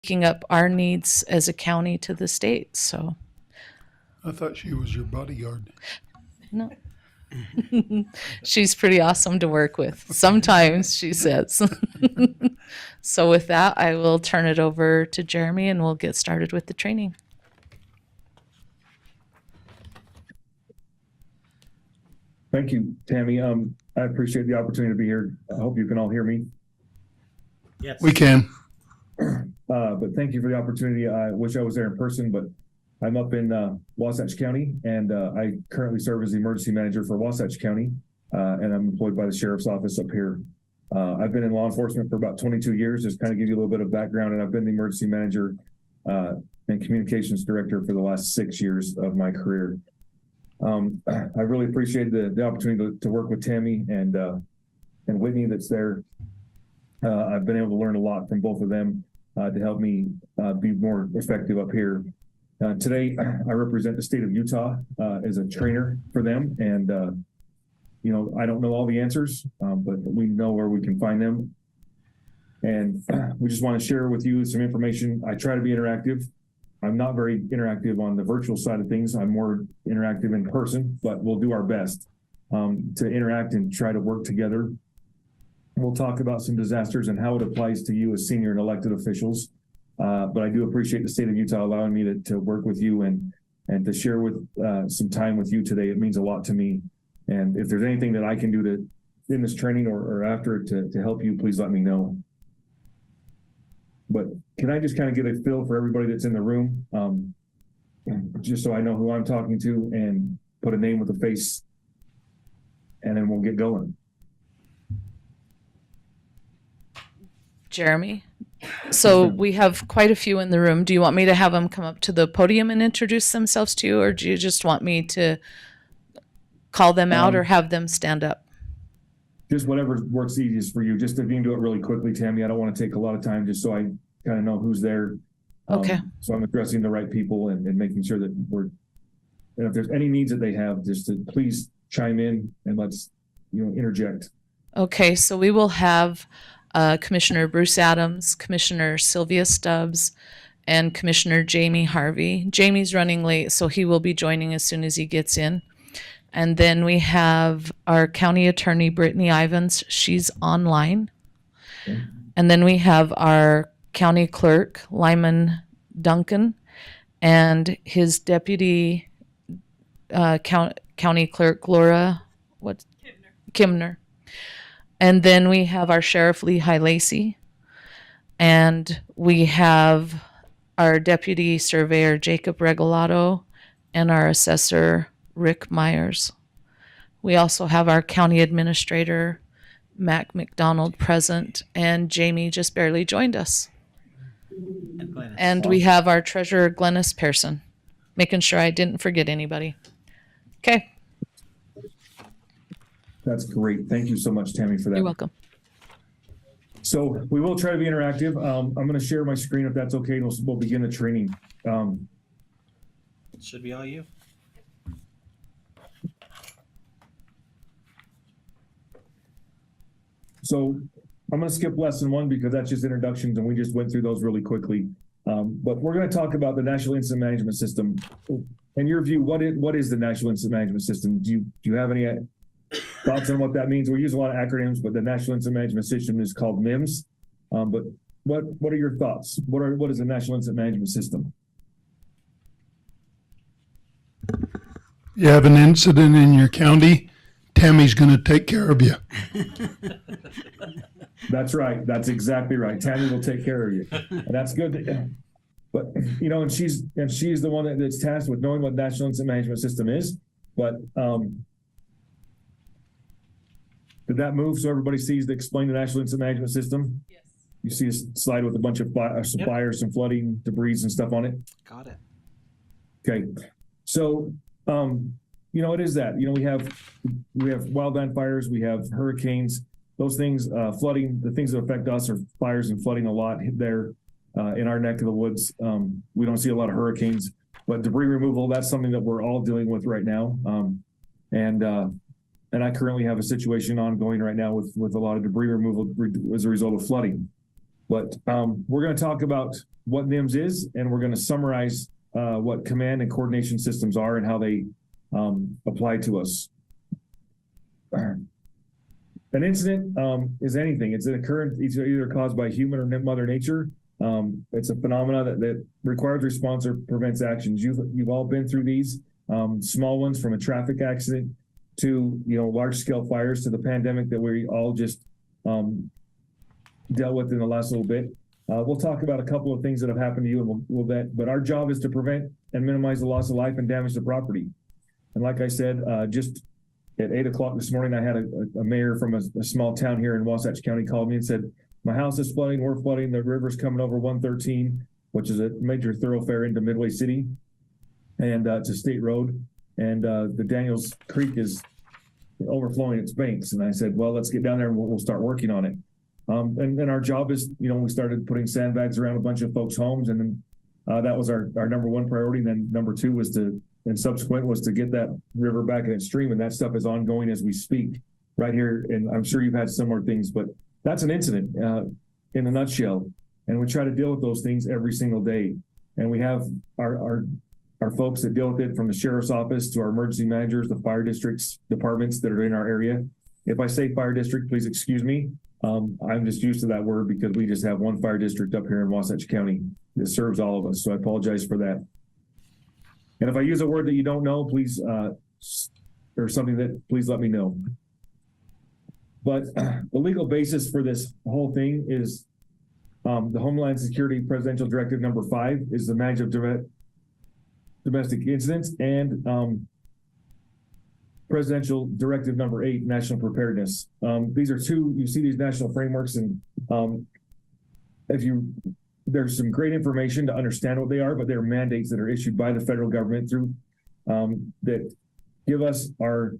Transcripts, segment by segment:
taking up our needs as a county to the state. So, I thought she was your bodyguard. no. She's pretty awesome to work with. Sometimes, she says. So with that, I will turn it over to Jeremy and we'll get started with the training. Thank you, Tammy. I appreciate the opportunity to be here. I hope you can all hear me. Yes. We can. But thank you for the opportunity. I wish I was there in person, but I'm up in Wasatch County, and I currently serve as the emergency manager for Wasatch County, and I'm employed by the sheriff's office up here. I've been in law enforcement for about 22 years, just kind of give you a little bit of background, and I've been the emergency manager and communications director for the last 6 years of my career. I really appreciate the opportunity to work with Tammy and Whitney that's there. I've been able to learn a lot from both of them to help me be more effective up here. Today, I represent the state of Utah as a trainer for them. And, I don't know all the answers, but we know where we can find them. And we just want to share with you some information. I try to be interactive. I'm not very interactive on the virtual side of things. I'm more interactive in person, but we'll do our best to interact and try to work together. We'll talk about some disasters and how it applies to you as senior and elected officials. But I do appreciate the state of Utah allowing me to work with you and to share with some time with you today. It means a lot to me. And if there's anything that I can do in this training or after to help you, please let me know. But can I just kind of get a feel for everybody that's in the room, just so I know who I'm talking to and put a name with a face, and then we'll get going. Jeremy? So we have quite a few in the room. Do you want me to have them come up to the podium and introduce themselves to you, or do you just want me to call them out or have them stand up? Just whatever works easiest for you. Just if you can do it really quickly, Tammy. I don't want to take a lot of time, just so I kind of know who's there. Okay. So I'm addressing the right people and making sure that and if there's any needs that they have, just to please chime in and let's, interject. Okay, so we will have Commissioner Bruce Adams, Commissioner Sylvia Stubbs, and Commissioner Jamie Harvey. Jamie's running late, so he will be joining as soon as he gets in. And then we have our county attorney, Brittany Ivins. She's online. Okay. And then we have our county clerk, Lyman Duncan, and his deputy county clerk, Laura Kimner. And then we have our sheriff, Lehigh Lacey. And we have our deputy surveyor, Jacob Regalado, and our assessor, Rick Myers. We also have our county administrator, Mac McDonald, present, and Jamie just barely joined us. And we have our treasurer, Glennis Pearson, making sure I didn't forget anybody. Okay. That's great. Thank you so much, Tammy, for that. You're welcome. So we will try to be interactive. I'm going to share my screen if that's okay. We'll begin the training. It should be all you. So I'm going to skip lesson 1 because that's just introductions and we just went through those really quickly. But we're going to talk about the National Incident Management System. In your view, what is the National Incident Management System? Do you have any thoughts on what that means? We use a lot of acronyms, but the National Incident Management System is called NIMS. But what are your thoughts? What is the National Incident Management System? You have an incident in your county, Tammy's going to take care of you. That's right. That's exactly right. Tammy will take care of you. And that's good. But, and she's the one that's tasked with knowing what National Incident Management System is. But did that move so everybody sees to explain the National Incident Management System? Yes. You see a slide with a bunch of fires, some flooding, debris and stuff on it? Got it. Okay. So, it is that, we have wildland fires, we have hurricanes, those things, flooding, the things that affect us are fires and flooding a lot there in our neck of the woods. We don't see a lot of hurricanes, but debris removal, that's something that we're all dealing with right now. And I currently have a situation ongoing right now with a lot of debris removal as a result of flooding. But we're going to talk about what NIMS is, and we're going to summarize what command and coordination systems are and how they apply to us. An incident is anything. It's an occurrence either caused by human or Mother Nature. It's a phenomena that requires response or prevents actions. You've all been through these small ones, from a traffic accident to large scale fires to the pandemic that we all just dealt with in the last little bit. We'll talk about a couple of things that have happened to you, and but our job is to prevent and minimize the loss of life and damage to property. And like I said, just at 8 o'clock this morning, I had a mayor from a small town here in Wasatch County called me and said, my house is flooding, we're flooding, the river's coming over 113, which is a major thoroughfare into Midway City, and it's a state road, and the Daniels Creek is overflowing its banks. And I said, well, let's get down there and we'll start working on it. And then our job is, we started putting sandbags around a bunch of folks' homes, and then that was our number one priority. And then number two was subsequent was to get that river back in its stream, and that stuff is ongoing as we speak right here. And I'm sure you've had similar things, but that's an incident in a nutshell. And we try to deal with those things every single day. And we have our folks that deal with it, from the sheriff's office to our emergency managers, the fire departments that are in our area. If I say fire district, please excuse me. I'm just used to that word because we just have one fire district up here in Wasatch County that serves all of us. So I apologize for that. And if I use a word that you don't know, please, or something that, please let me know. But the legal basis for this whole thing is the Homeland Security Presidential Directive number 5 is the management of domestic incidents, and Presidential Directive number 8, national preparedness. These are two, you see these national frameworks, and there's some great information to understand what they are, but they're mandates that are issued by the federal government through that give us our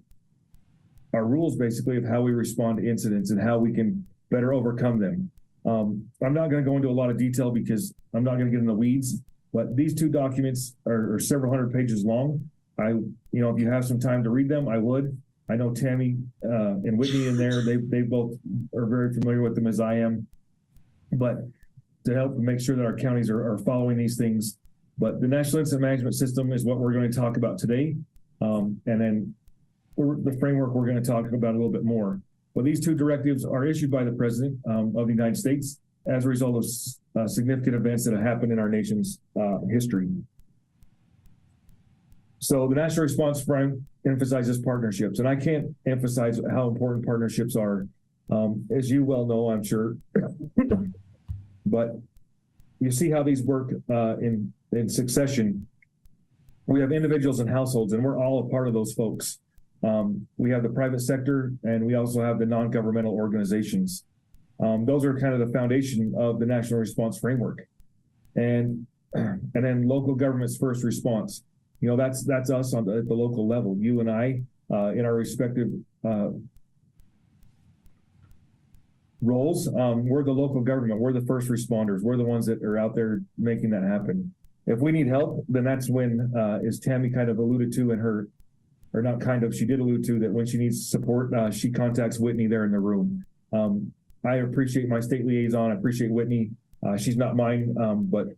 rules, basically, of how we respond to incidents and how we can better overcome them. I'm not going to go into a lot of detail because I'm not going to get in the weeds, but these two documents are several hundred pages long. If you have some time to read them, I would. I know Tammy and Whitney in there, they both are very familiar with them as I am. But to help make sure that our counties are following these things. But the National Incident Management System is what we're going to talk about today. And then the framework we're going to talk about a little bit more. But these two directives are issued by the President of the United States as a result of significant events that have happened in our nation's history. So the National Response Frame emphasizes partnerships, and I can't emphasize how important partnerships are, as you well know, I'm sure. But you see how these work in succession. We have individuals and households, and we're all a part of those folks. We have the private sector, and we also have the non-governmental organizations. Those are kind of the foundation of the National Response Framework. And then local government's first response. That's us at the local level. You and I, in our respective roles, we're the local government. We're the first responders. We're the ones that are out there making that happen. If we need help, then that's when, as Tammy kind of alluded to in her, or not kind of, she did allude to that when she needs support, she contacts Whitney there in the room. I appreciate my state liaison. I appreciate Whitney. She's not mine, but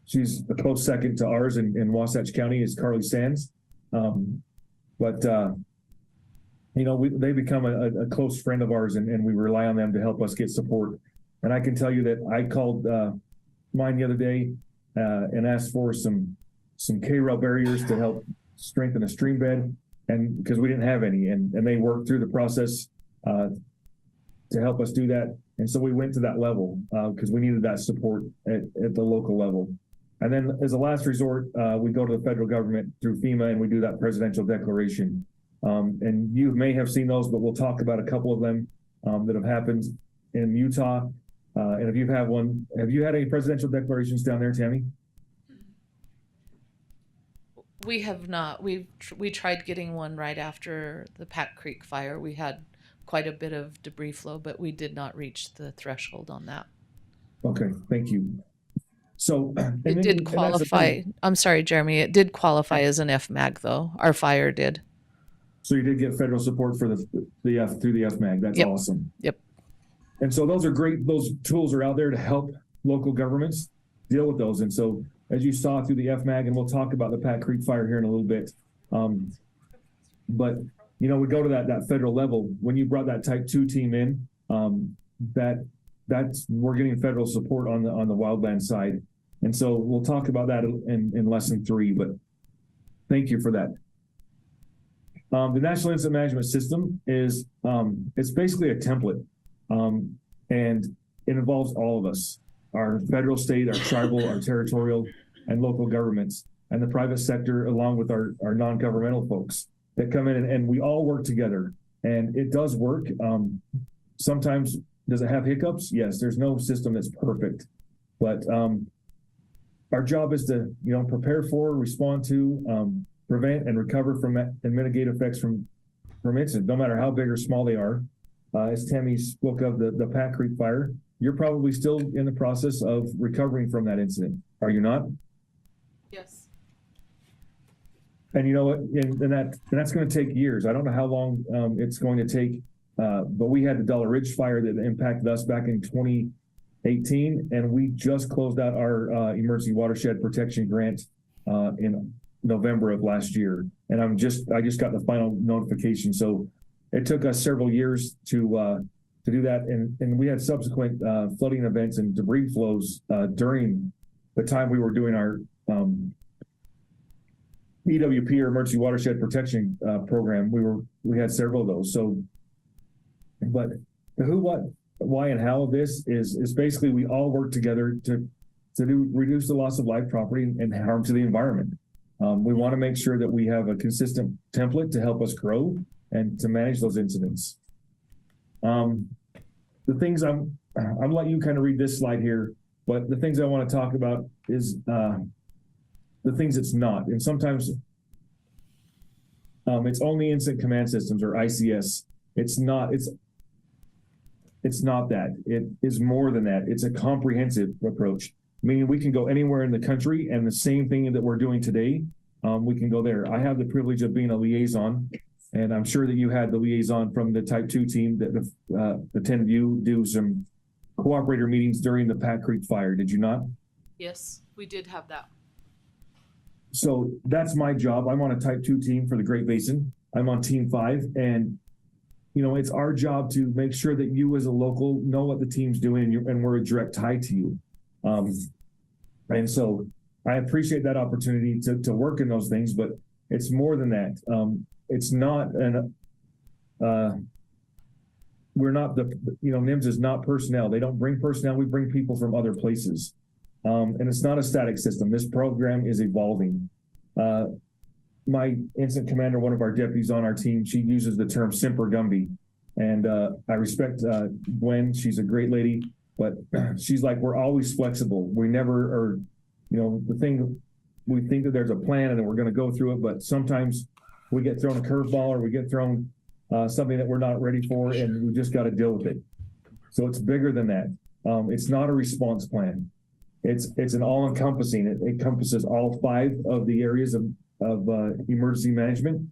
she's a close second to ours in Wasatch County is Carly Sands. They become a close friend of ours, and we rely on them to help us get support. And I can tell you that I called mine the other day and asked for some K-rail barriers to help strengthen a stream bed, and because we didn't have any, and they worked through the process to help us do that. And so we went to that level because we needed that support at the local level. And then as a last resort, we go to the federal government through FEMA, and we do that presidential declaration. And you may have seen those, but we'll talk about a couple of them that have happened in Utah. And if you've had one, have you had any presidential declarations down there, Tammy? We have not. We tried getting one right after the Pat Creek fire. We had quite a bit of debris flow, but we did not reach the threshold on that. Okay, thank you. So it did qualify. I'm sorry, Jeremy. It did qualify as an FMAG, though. Our fire did. So you did get federal support for through the FMAG. That's awesome. Yep. And so those are great. Those tools are out there to help local governments deal with those. And so as you saw through the FMAG, and we'll talk about the Pat Creek fire here in a little bit. But we go to that federal level. When you brought that Type 2 team in, that's we're getting federal support on the wildland side. And so we'll talk about that in lesson 3, but thank you for that. The National Incident Management System is, it's basically a template, and it involves all of us, our federal, state, our tribal, our territorial, and local governments, and the private sector, along with our non-governmental folks that come in, and we all work together, and it does work. Sometimes, does it have hiccups? Yes, there's no system that's perfect, but our job is to, prepare for, respond to, prevent and recover from and mitigate effects from incidents, no matter how big or small they are. As Tammy spoke of the Pat Creek fire, you're probably still in the process of recovering from that incident, are you not? Yes. And you know what? And that's going to take years. I don't know how long it's going to take, but we had the Dollar Ridge fire that impacted us back in 2018, and we just closed out our emergency watershed protection grant in November of last year. And I just got the final notification. So it took us several years to do that. And we had subsequent flooding events and debris flows during the time we were doing our EWP, or Emergency Watershed Protection program. We had several of those. So, but the who, what, why, and how of this is basically we all work together to reduce the loss of life, property, and harm to the environment. We want to make sure that we have a consistent template to help us grow and to manage those incidents. The things I'm letting you kind of read this slide here, but the things I want to talk about is the things it's not. And sometimes it's only Incident Command Systems, or ICS. It's not that. It is more than that. It's a comprehensive approach, meaning we can go anywhere in the country, and the same thing that we're doing today, we can go there. I have the privilege of being a liaison, and I'm sure that you had the liaison from the Type 2 team that attended you do some cooperator meetings during the Pat Creek fire. Did you not? Yes, we did have that. So that's my job. I'm on a Type 2 team for the Great Basin. I'm on Team 5, and it's our job to make sure that you as a local know what the team's doing, and we're a direct tie to you. And so I appreciate that opportunity to work in those things, but it's more than that. It's not we're not NIMS is not personnel. They don't bring personnel. We bring people from other places. And it's not a static system. This program is evolving. My incident commander, one of our deputies on our team, she uses the term Semper Gumby. And I respect Gwen. She's a great lady, but she's like, we're always flexible. We never are, the thing, we think that there's a plan and then we're going to go through it, but sometimes we get thrown a curveball, or we get thrown something that we're not ready for, and we just got to deal with it. So it's bigger than that. It's not a response plan. It's an all-encompassing. It encompasses all 5 of the areas of emergency management,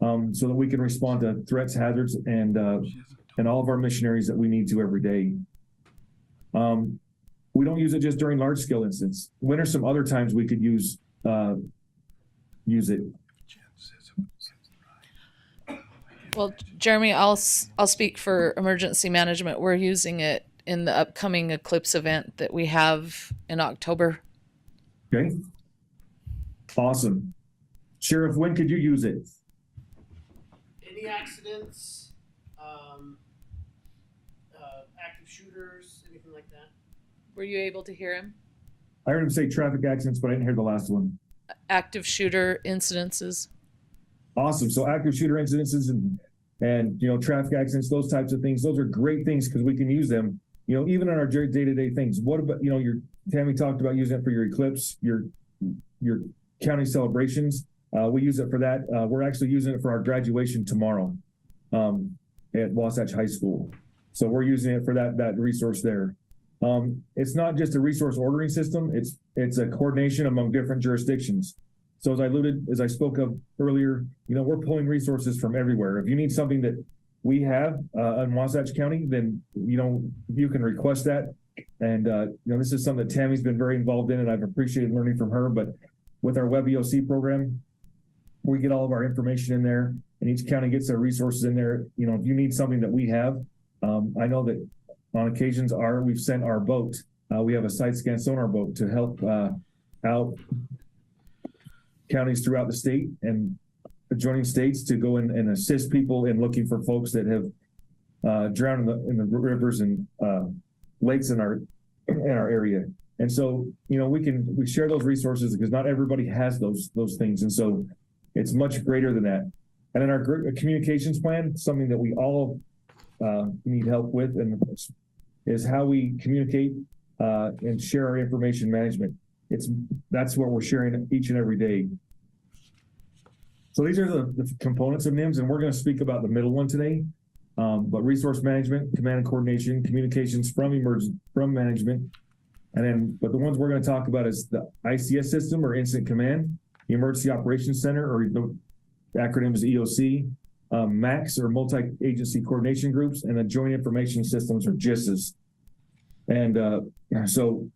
so that we can respond to threats, hazards, and all of our missionaries that we need to every day. We don't use it just during large-scale incidents. When are some other times we could use it? Well, Jeremy, I'll speak for emergency management. We're using it in the upcoming eclipse event that we have in October. Okay. Awesome. Sheriff, when could you use it? Any accidents, active shooters, anything like that? Were you able to hear him? I heard him say traffic accidents, but I didn't hear the last one. Active shooter incidences. Awesome. So active shooter incidences and traffic accidents, those types of things, those are great things because we can use them, even on our day-to-day things. What about, Tammy talked about using it for your eclipse, your county celebrations. We use it for that. We're actually using it for our graduation tomorrow at Wasatch High School. So we're using it for that resource there. It's not just a resource ordering system. It's a coordination among different jurisdictions. So as I spoke of earlier, we're pulling resources from everywhere. If you need something that we have in Wasatch County, then you can request that. And this is something that Tammy's been very involved in, and I've appreciated learning from her. But with our Web EOC program, we get all of our information in there, and each county gets their resources in there. If you need something that we have, I know that on occasions we've sent our boat. We have a side scan sonar boat to help out counties throughout the state and adjoining states to go in and assist people in looking for folks that have drowned in the rivers and lakes in our area. And so, we share those resources because not everybody has those things. And so it's much greater than that. And in our communications plan, something that we all need help with and is how we communicate and share our information management. That's what we're sharing each and every day. So these are the components of NIMS, and we're going to speak about the middle one today. But resource management, command and coordination, communications from management, but the ones we're going to talk about is the ICS system or incident command, the emergency operations center, or the acronym is EOC, MACs or multi-agency coordination groups, and the joint information systems or JISs. And so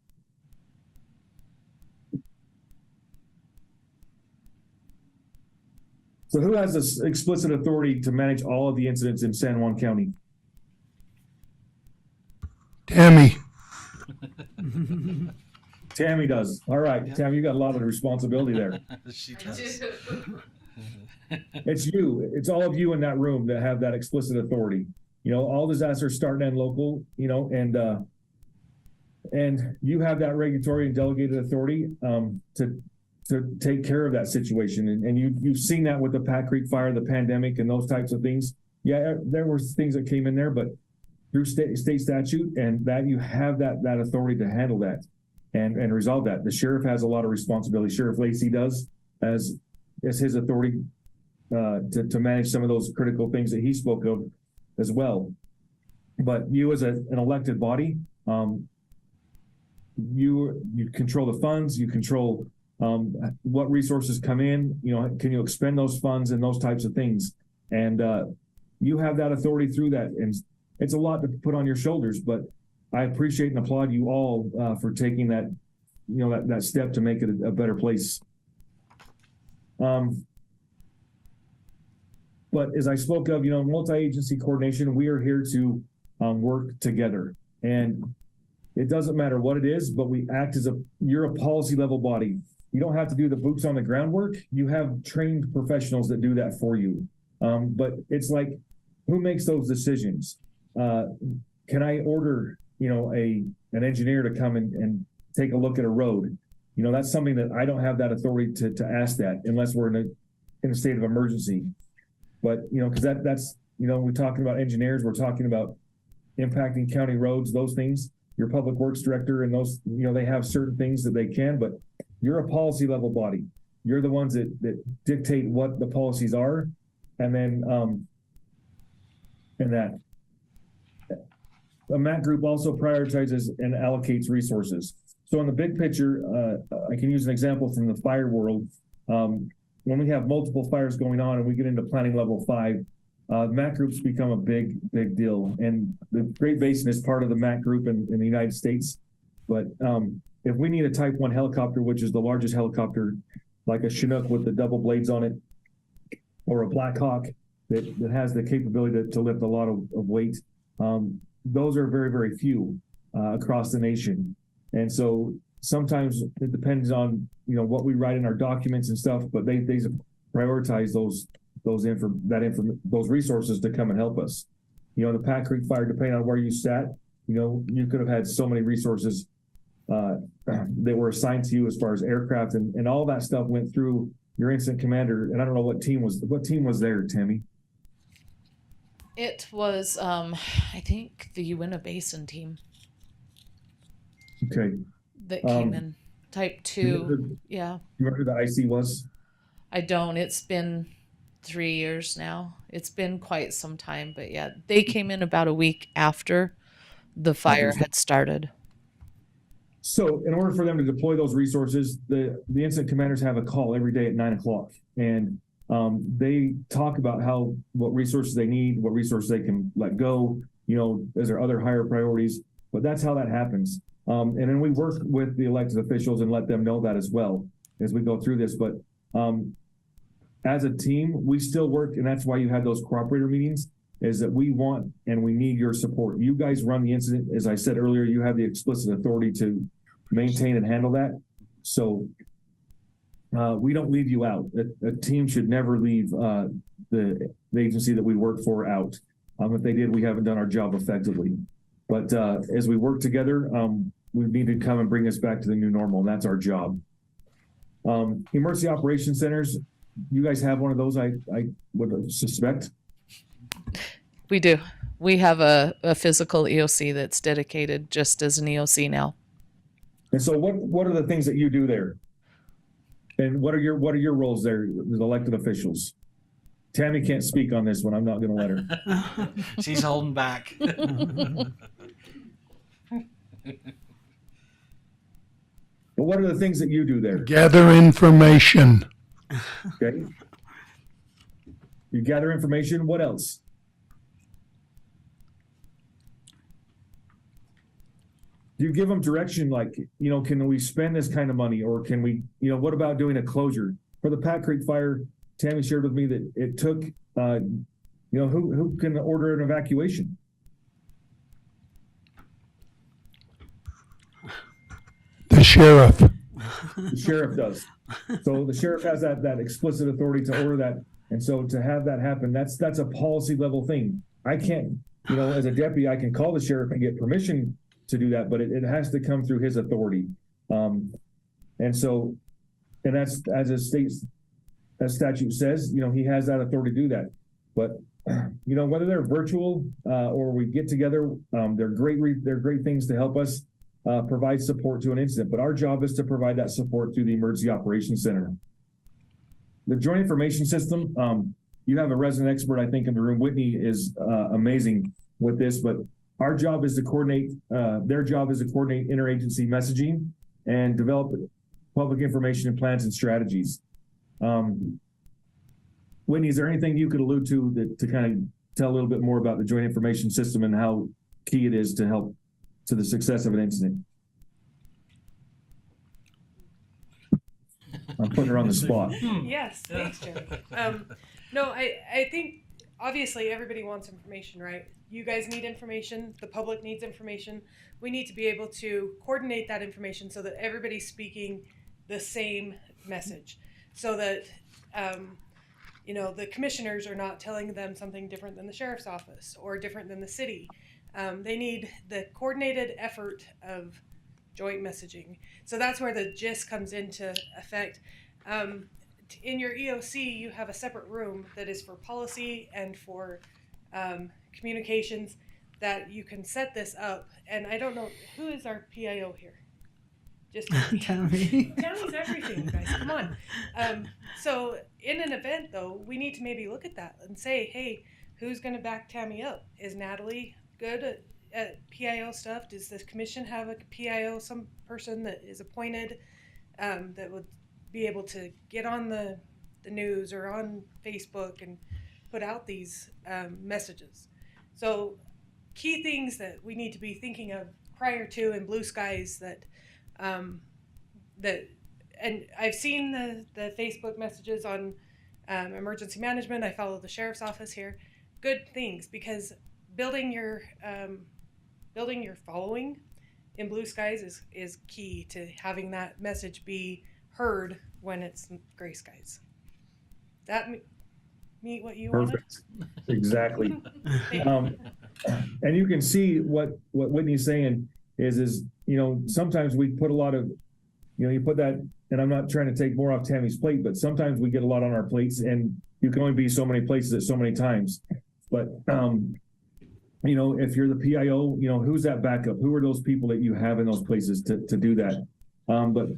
who has this explicit authority to manage all of the incidents in San Juan County? Tammy. Tammy does. All right, yeah. Tammy, you got a lot of responsibility there. She does. It's you. It's all of you in that room that have that explicit authority. All disasters start and end local, and you have that regulatory and delegated authority to take care of that situation. And you've seen that with the Pat Creek fire, the pandemic, and those types of things. Yeah, there were things that came in there, but through state statute and that you have that authority to handle that and resolve that. The sheriff has a lot of responsibility. Sheriff Lacey does as his authority to manage some of those critical things that he spoke of as well. But you as an elected body, you control the funds, you control what resources come in, can you expend those funds and those types of things? And you have that authority through that. And it's a lot to put on your shoulders, but I appreciate and applaud you all for taking that, that step to make it a better place. But as I spoke of, multi-agency coordination, we are here to work together. And it doesn't matter what it is, but we act you're a policy level body. You don't have to do the boots on the ground work. You have trained professionals that do that for you. But it's like, who makes those decisions? Can I order, an engineer to come and take a look at a road? That's something that I don't have that authority to ask that unless we're in a state of emergency. But, because that's, we're talking about engineers, we're talking about impacting county roads, those things. Your public works director and those, they have certain things that they can, but you're a policy level body. You're the ones that dictate what the policies are. And then, that a MAC group also prioritizes and allocates resources. So in the big picture, I can use an example from the fire world. When we have multiple fires going on and we get into planning level 5, MAC groups become a big deal. And the Great Basin is part of the MAC group in the United States. But if we need a Type 1 helicopter, which is the largest helicopter, like a Chinook with the double blades on it, or a Black Hawk that has the capability to lift a lot of weight, those are very, very few across the nation. And so sometimes it depends on, what we write in our documents and stuff, but they prioritize those resources to come and help us. The Pat Creek fire, depending on where you sat, you could have had so many resources that were assigned to you as far as aircraft and all that stuff went through your incident commander. And I don't know what team was there, Tammy? It was, I think, the Uinta Basin team Okay. that came in. Type 2, yeah. You remember who the IC was? I don't. It's been 3 years now. It's been quite some time, but yeah, they came in about a week after the fire had started. So in order for them to deploy those resources, the incident commanders have a call every day at 9:00. And They talk about what resources they need, what resources they can let go, is there other higher priorities, but that's how that happens. And then we work with the elected officials and let them know that as well as we go through this. But as a team, we still work, and that's why you had those cooperator meetings, is that we want and we need your support. You guys run the incident. As I said earlier, you have the explicit authority to maintain and handle that. So we don't leave you out. A team should never leave the agency that we work for out. If they did, we haven't done our job effectively. But as we work together, we need to come and bring us back to the new normal, and that's our job. Emergency operations centers, you guys have one of those, I would suspect. We do. We have a physical EOC that's dedicated just as an EOC now. And so what are the things that you do there? And what are your roles there as elected officials? Tammy can't speak on this one. I'm not going to let her. She's holding back. But what are the things that you do there? Gather information. Okay. You gather information. What else? Do you give them direction, like, can we spend this kind of money, or can we, what about doing a closure? For the Pat Creek fire, Tammy shared with me that it took, who can order an evacuation? The sheriff. The sheriff does. So the sheriff has that explicit authority to order that. And so to have that happen, that's a policy level thing. I can't, as a deputy, I can call the sheriff and get permission to do that, but it has to come through his authority. And that's, as statute says, he has that authority to do that. But, whether they're virtual or we get together, they're great things to help us provide support to an incident. But our job is to provide that support through the Emergency Operations Center. The Joint Information System, you have a resident expert, I think, in the room. Whitney is amazing with this, but our job is to coordinate, their job is to coordinate interagency messaging and develop public information and plans and strategies. Whitney, is there anything you could allude to kind of tell a little bit more about the Joint Information System and how key it is to help to the success of an incident? I'm putting her on the spot. Yes, thanks, Jerry. No, I think obviously everybody wants information, right? You guys need information. The public needs information. We need to be able to coordinate that information so that everybody's speaking the same message, so that the commissioners are not telling them something different than the sheriff's office or different than the city. They need the coordinated effort of joint messaging. So that's where the GIST comes into effect. In your EOC, you have a separate room that is for policy and for communications that you can set this up. And I don't know, who is our PIO here? Just Tammy. Tammy's everything, you guys, come on. So in an event, though, we need to maybe look at that and say, hey, who's going to back Tammy up? Is Natalie good at PIO stuff? Does this commission have a PIO, some person that is appointed that would be able to get on the news or on Facebook and put out these messages? So key things that we need to be thinking of prior to in blue skies that and I've seen the Facebook messages on emergency management. I follow the sheriff's office here. Good things, because building your following in blue skies is key to having that message be heard when it's gray skies. That meet what you wanted? Perfect. Exactly. And you can see what Whitney's saying is sometimes we put a lot of, you put that, and I'm not trying to take more off Tammy's plate, but sometimes we get a lot on our plates and you can only be so many places at so many times. But, if you're the PIO, who's that backup? Who are those people that you have in those places to do that? But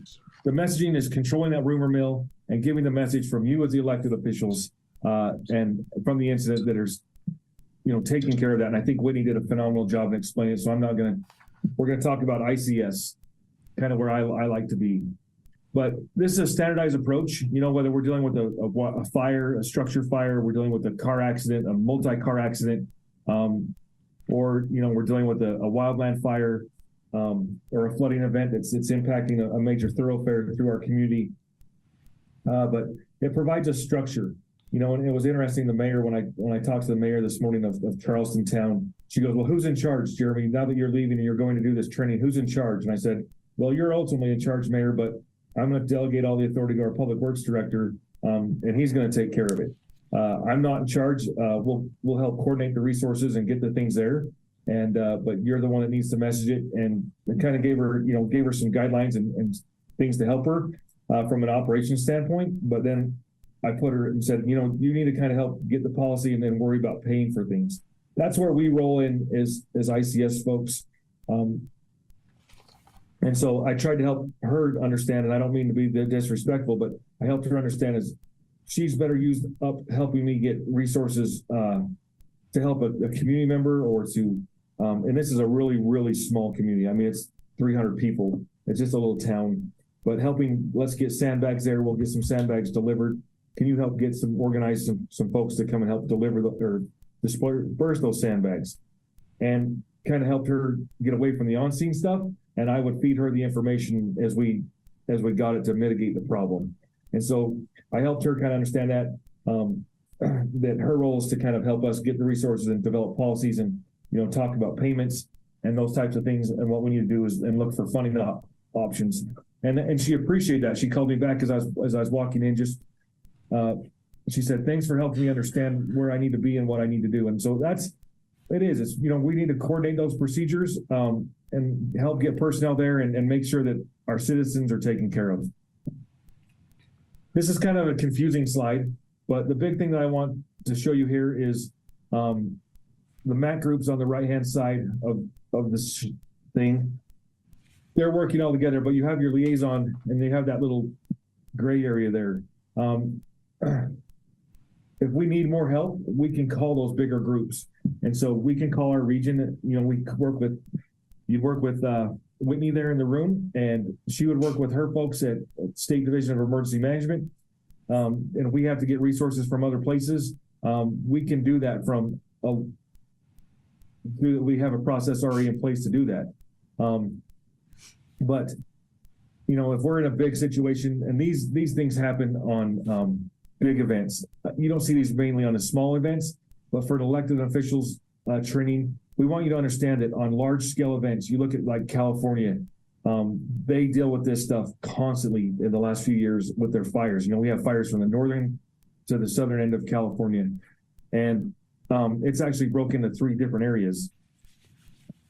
the messaging is controlling that rumor mill and giving the message from you as the elected officials and from the incident that is, taking care of that. And I think Whitney did a phenomenal job in explaining it. So we're going to talk about ICS, kind of where I like to be. But this is a standardized approach, whether we're dealing with a fire, a structure fire, we're dealing with a car accident, a multi-car accident, or, we're dealing with a wildland fire, or a flooding event that's impacting a major thoroughfare through our community. But it provides a structure, and it was interesting, the mayor, when I talked to the mayor this morning of Charleston town, she goes, well, who's in charge, Jeremy? Now that you're leaving and you're going to do this training, who's in charge? And I said, well, you're ultimately in charge, mayor, but I'm going to delegate all the authority to our public works director, and he's going to take care of it. I'm not in charge. We'll help coordinate the resources and get the things there. And but you're the one that needs to message it, and kind of gave her some guidelines and things to help her from an operations standpoint. But then I put her and said, you need to kind of help get the policy and then worry about paying for things. That's where we roll in as ICS folks. And so I tried to help her understand, and I don't mean to be disrespectful, but I helped her understand as she's better used up helping me get resources to help a community member or to, and this is a really, really small community. I mean, it's 300 people. It's just a little town, but let's get sandbags there. We'll get some sandbags delivered. Can you help get organize some folks to come and help deliver or disperse those sandbags? And kind of helped her get away from the on-scene stuff. And I would feed her the information as we got it to mitigate the problem. And so I helped her kind of understand that, that her role is to kind of help us get the resources and develop policies and, talk about payments and those types of things. And what we need to do is look for funding options. And she appreciated that. She called me back as I was walking in, she said, thanks for helping me understand where I need to be and what I need to do. And so it's, we need to coordinate those procedures, and help get personnel there and make sure that our citizens are taken care of. This is kind of a confusing slide, but the big thing that I want to show you here is the MAC groups on the right-hand side of this thing. They're working all together, but you have your liaison and they have that little gray area there. If we need more help, we can call those bigger groups. And so we can call our region, you'd work with Whitney there in the room, and she would work with her folks at State Division of Emergency Management. And if we have to get resources from other places, we can do that we have a process already in place to do that. But if we're in a big situation, and these things happen on big events, you don't see these mainly on the small events, but for the elected officials training, we want you to understand that on large scale events, you look at like California, they deal with this stuff constantly in the last few years with their fires. We have fires from the northern to the southern end of California, and it's actually broken into 3 different areas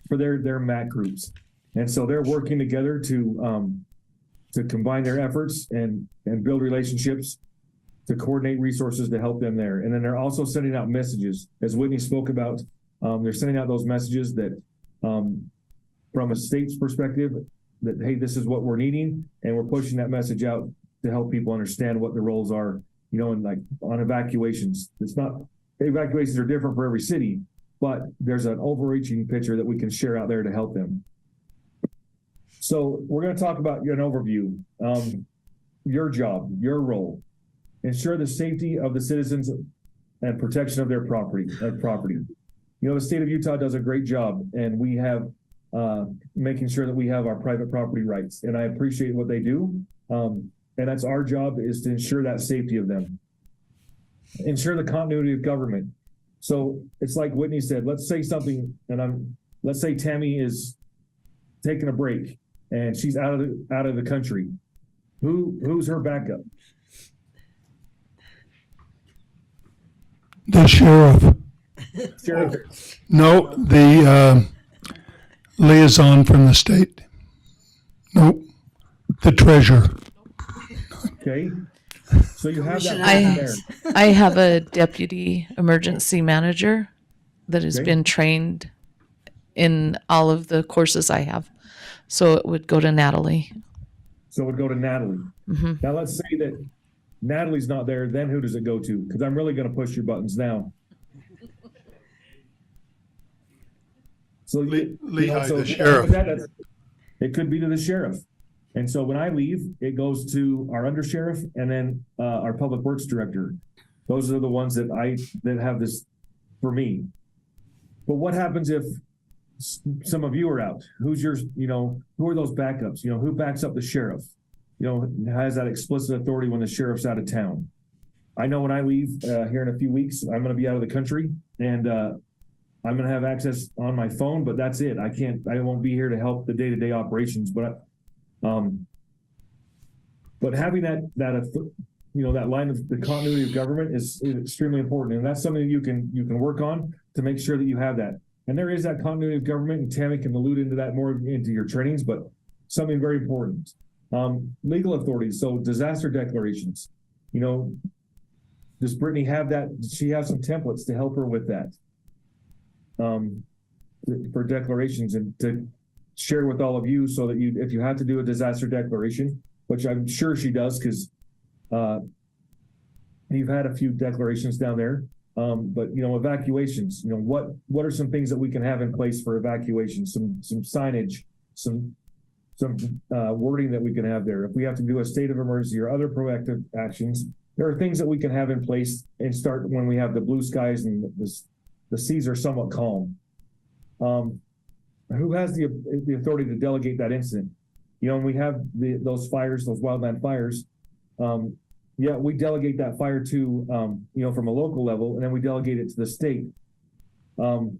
for their MAC groups. And so they're working together to combine their efforts and build relationships to coordinate resources to help them there. And then they're also sending out messages, as Whitney spoke about. They're sending out those messages that, from a state's perspective, that, hey, this is what we're needing, and we're pushing that message out to help people understand what the roles are, and like on evacuations. Evacuations are different for every city, but there's an overreaching picture that we can share out there to help them. So we're going to talk about an overview. Your job, your role, ensure the safety of the citizens and protection of their property. The state of Utah does a great job, and we have making sure that we have our private property rights, and I appreciate what they do. And that's our job, is to ensure that safety of them. Ensure the continuity of government. So it's like Whitney said, let's say something, and let's say Tammy is taking a break and she's out of the country. Who's her backup? The sheriff. Sheriff. No, the liaison from the state. No, the treasurer. Okay. So you have that I- person there. I have a deputy emergency manager that has Okay. been trained in all of the courses I have. So it would go to Natalie. So it would go to Natalie. Mhm. Now let's say that Natalie's not there, then who does it go to? Because I'm really going to push your buttons now. So Lehigh, the sheriff. It could be to the sheriff. And so when I leave, it goes to our undersheriff and then our public works director. Those are the ones that have this for me. But what happens if some of you are out? Who's your, who are those backups? Who backs up the sheriff? Has that explicit authority when the sheriff's out of town? I know when I leave here in a few weeks, I'm going to be out of the country, and I'm going to have access on my phone, but that's it. I won't be here to help the day-to-day operations, but having that line of the continuity of government is extremely important, and that's something that you can work on to make sure that you have that. And there is that continuity of government, and Tammy can allude into that more into your trainings, but something very important. Legal authorities, so disaster declarations. Does Brittany have that? Does she have some templates to help her with that? For declarations and to share with all of you so that if you have to do a disaster declaration, which I'm sure she does because you've had a few declarations down there. But evacuations, what are some things that we can have in place for evacuations, some signage, some wording that we can have there. If we have to do a state of emergency or other proactive actions, there are things that we can have in place and start when we have the blue skies and the seas are somewhat calm. Who has the authority to delegate that incident? When we have those fires, those wildland fires, we delegate that fire to, from a local level, and then we delegate it to the state. Do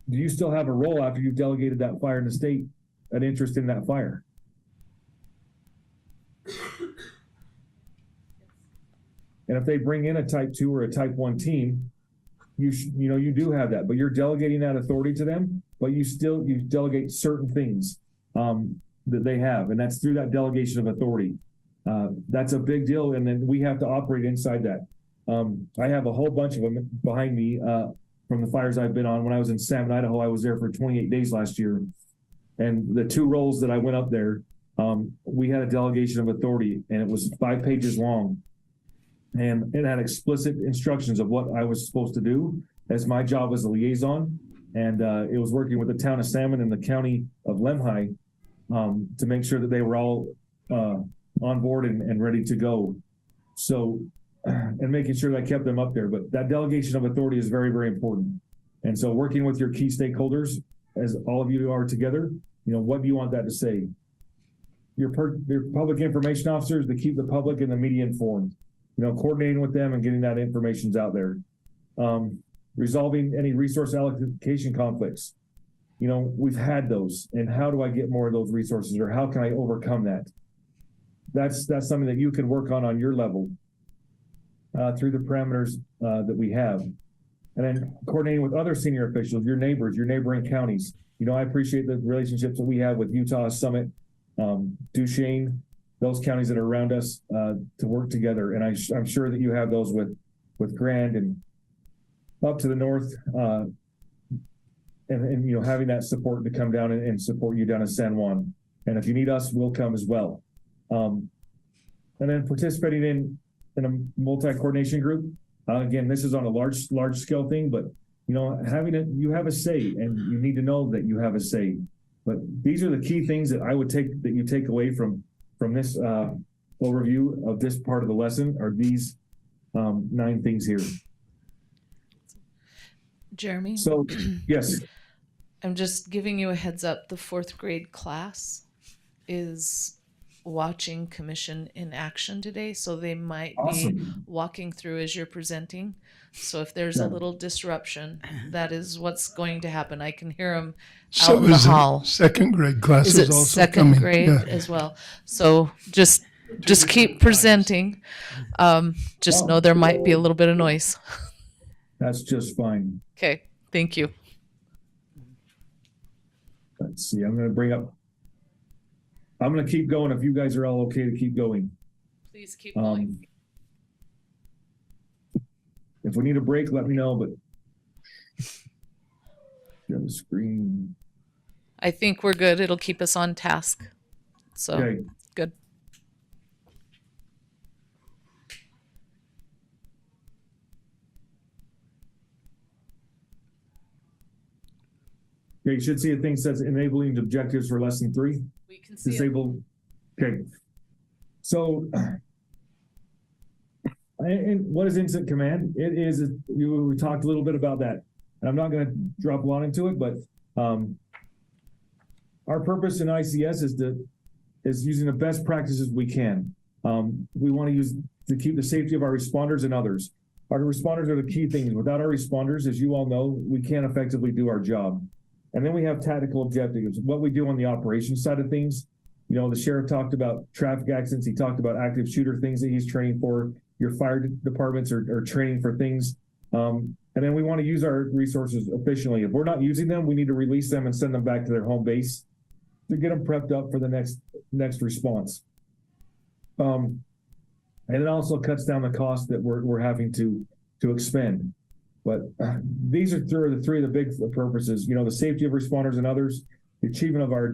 you still have a role after you've delegated that fire in the state, an interest in that fire? And if they bring in a type 2 or a type 1 team, you do have that, but you're delegating that authority to them, but you delegate certain things that they have, and that's through that delegation of authority. That's a big deal, and then we have to operate inside that. I have a whole bunch of them behind me from the fires I've been on. When I was in Salmon, Idaho, I was there for 28 days last year, and the 2 roles that I went up there, we had a delegation of authority, and it was 5 pages long. And it had explicit instructions of what I was supposed to do as my job as a liaison. And it was working with the town of Salmon and the county of Lemhi to make sure that they were all on board and ready to go. So, and making sure that I kept them up there. But that delegation of authority is very, very important. And so working with your key stakeholders, as all of you are together, what do you want that to say? Your public information officers to keep the public and the media informed. Coordinating with them and getting that information out there. Resolving any resource allocation conflicts. We've had those, and how do I get more of those resources, or how can I overcome that? That's something that you can work on your level through the parameters that we have. And then coordinating with other senior officials, your neighbors, your neighboring counties. I appreciate the relationships that we have with Utah Summit, Duchesne, those counties that are around us to work together. And I'm sure that you have those with Grand and up to the north, and having that support to come down and support you down in San Juan. And if you need us, we'll come as well. And then participating in a multi-coordination group. Again, this is on a large scale thing, but you have a say, and you need to know that you have a say. But these are the key things that you take away from this overview of this part of the lesson, are these 9 things here. Jeremy? So, yes. I'm just giving you a heads up. The 4th grade class is watching commission in action today, so they might Awesome. be walking through as you're presenting. So if there's a little disruption, that is what's going to happen. I can hear them out in the hall. 2nd grade class Is it also 2nd coming. grade Yeah. as well? So just keep presenting. Just know there might be a little bit of noise. That's just fine. Okay, thank you. Let's see, I'm going to keep going if you guys are all okay to keep going. Please keep going. If we need a break, let me know, but share the screen. I think we're good. It'll keep us on task. So Okay. good. Okay, you should see a thing that says enabling objectives for lesson 3. We can see it. Disable. Okay. So, and what is incident command? It is, we talked a little bit about that. And I'm not going to drop a lot into it, but our purpose in ICS is using the best practices we can. We want to use to keep the safety of our responders and others. Our responders are the key things. Without our responders, as you all know, we can't effectively do our job. And then we have tactical objectives, what we do on the operations side of things. You know, the sheriff talked about traffic accidents. He talked about active shooter things that he's training for. Your fire departments are training for things. And then we want to use our resources efficiently. If we're not using them, we need to release them and send them back to their home base to get them prepped up for the next response. And it also cuts down the cost that we're having to expend. But these are three of the big purposes. You know, the safety of responders and others, the achievement of our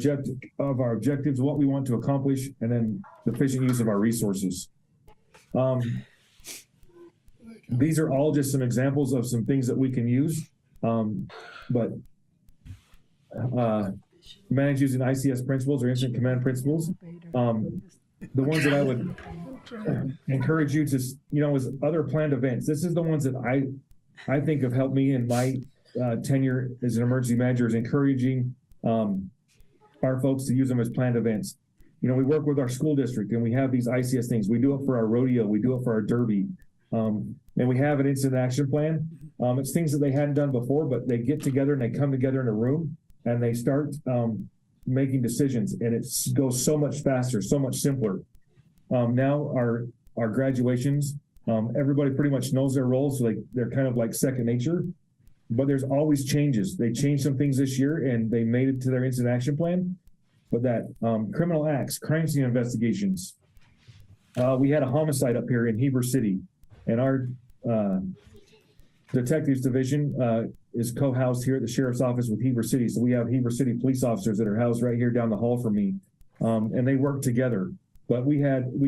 objectives, what we want to accomplish, and then the efficient use of our resources. These are all just some examples of some things that we can use. But manage using ICS principles or incident command principles. The ones that I would encourage you to, you know, is other planned events. This is the ones that I think have helped me in my tenure as an emergency manager, is encouraging our folks to use them as planned events. You know, we work with our school district and we have these ICS things. We do it for our rodeo. We do it for our derby. And we have an incident action plan. It's things that they hadn't done before, but they get together and they come together in a room and they start making decisions, and it goes so much faster, so much simpler. Now our graduations, everybody pretty much knows their roles, so they're kind of like second nature, but there's always changes. They changed some things this year and they made it to their incident action plan, but that criminal acts, crime scene investigations. We had a homicide up here in Heber City, and our detectives division is co-housed here at the sheriff's office with Heber City. So we have Heber City police officers that are housed right here down the hall from me, and they work together. But we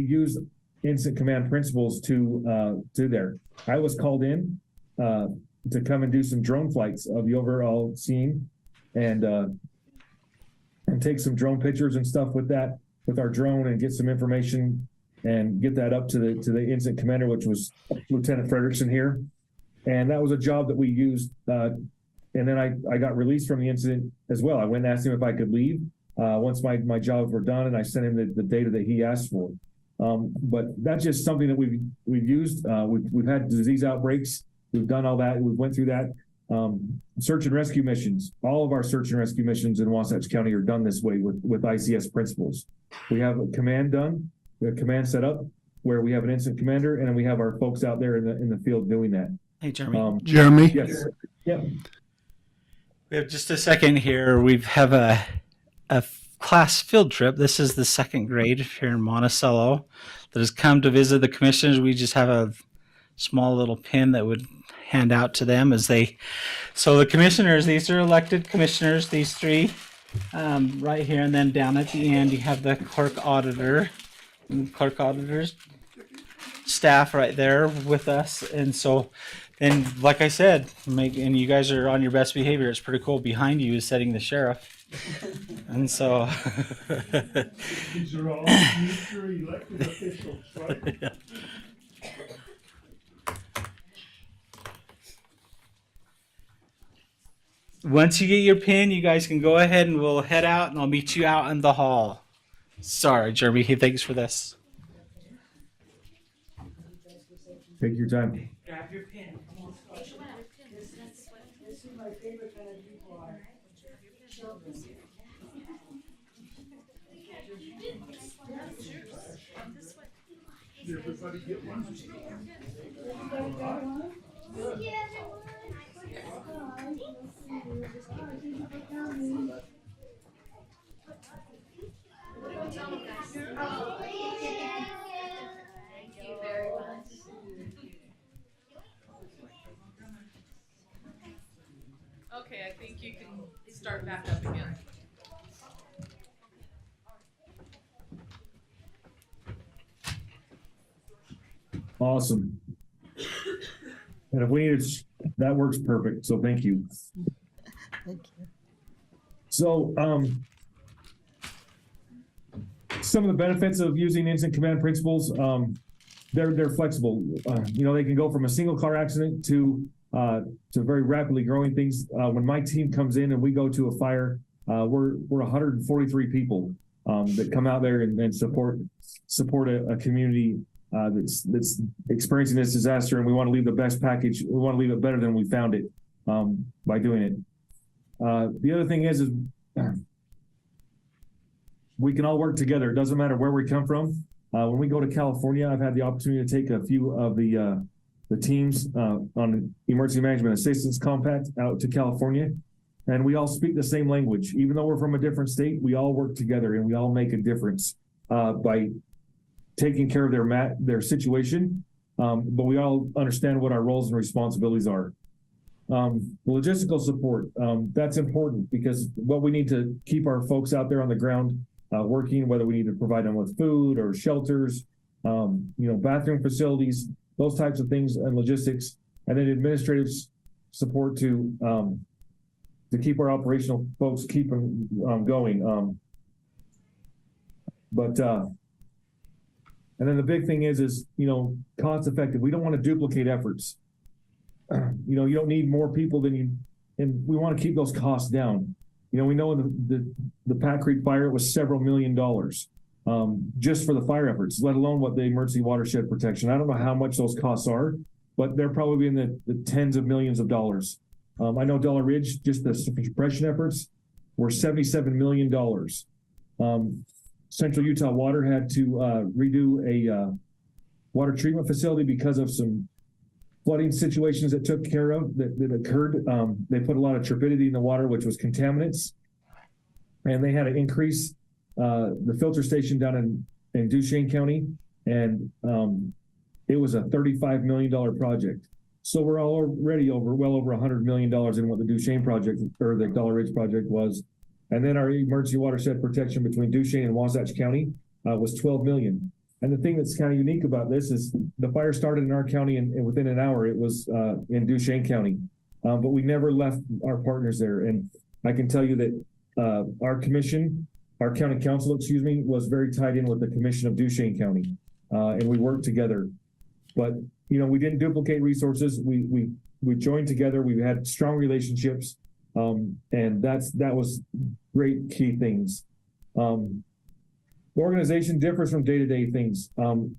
use incident command principles to there. I was called in to come and do some drone flights of the overall scene, and take some drone pictures and stuff with our drone, and get some information and get that up to the incident commander, which was Lieutenant Frederickson here. And that was a job that we used. And then I got released from the incident as well. I went and asked him if I could leave once my jobs were done, and I sent him the data that he asked for. But that's just something that we've used. We've had disease outbreaks. We've done all that. We went through that. Search and rescue missions. All of our search and rescue missions in Wasatch County are done this way with ICS principles. We have a command done. We have command set up where we have an incident commander, and we have our folks out there in the field doing that. Hey, Jeremy. Jeremy? Yes. Yeah. We have just a second here. We have a class field trip. This is the second grade here in Monticello that has come to visit the commissioners. We just have a small little pin that would hand out to them as they. So the commissioners, these are elected commissioners, these three, right here, and then down at the end you have the clerk auditor, and clerk auditor's staff right there with us. And so. And like I said, and you guys are on your best behavior. It's pretty cool. Behind you is sitting the sheriff. And so. These are all future elected officials, right? Yeah. Once you get your pin, you guys can go ahead and we'll head out, and I'll meet you out in the hall. Sorry, Jeremy. Thanks for this. Take your time. Grab your pin. Everybody get one? Okay, I think you can start back up again. Awesome. And if we needed, that works perfect. So thank you. some of the benefits of using incident command principles, they're flexible. They can go from a single car accident to very rapidly growing things. When my team comes in and we go to a fire, we're 143 people that come out there and support a community that's experiencing this disaster, and we want to leave the best package. We want to leave it better than we found it by doing it. The other thing is we can all work together. It doesn't matter where we come from. When we go to California, I've had the opportunity to take a few of the teams on emergency management assistance compact out to California, and we all speak the same language. Even though we're from a different state, we all work together and we all make a difference by taking care of their situation. But we all understand what our roles and responsibilities are. Logistical support, that's important because what we need to keep our folks out there on the ground working, whether we need to provide them with food or shelters, bathroom facilities, those types of things, and logistics, and then administrative support to keep our operational folks keeping going. And then the big thing is cost effective. We don't want to duplicate efforts. You don't need more people and we want to keep those costs down. We know in the Pat Creek fire, it was several $1 million just for the fire efforts, let alone what the emergency watershed protection. I don't know how much those costs are, but they're probably in the tens of millions of dollars. I know Dollar Ridge, just the suppression efforts were $77 million. Central Utah Water had to redo a water treatment facility because of some flooding situations that took care of that occurred. They put a lot of turbidity in the water, which was contaminants, and they had to increase the filter station down in Duchesne County, and it was a $35 million project. So we're already well over $100 million in what the Duchesne project or the Dollar Ridge project was. And then our emergency watershed protection between Duchesne and Wasatch County was $12 million. And the thing that's kind of unique about this is the fire started in our county, and within an hour it was in Duchesne County. But we never left our partners there. And I can tell you that our county council, was very tied in with the commission of Duchesne County. And we worked together. But, we didn't duplicate resources. We joined together. We had strong relationships. And that was great key things. The organization differs from day-to-day things. And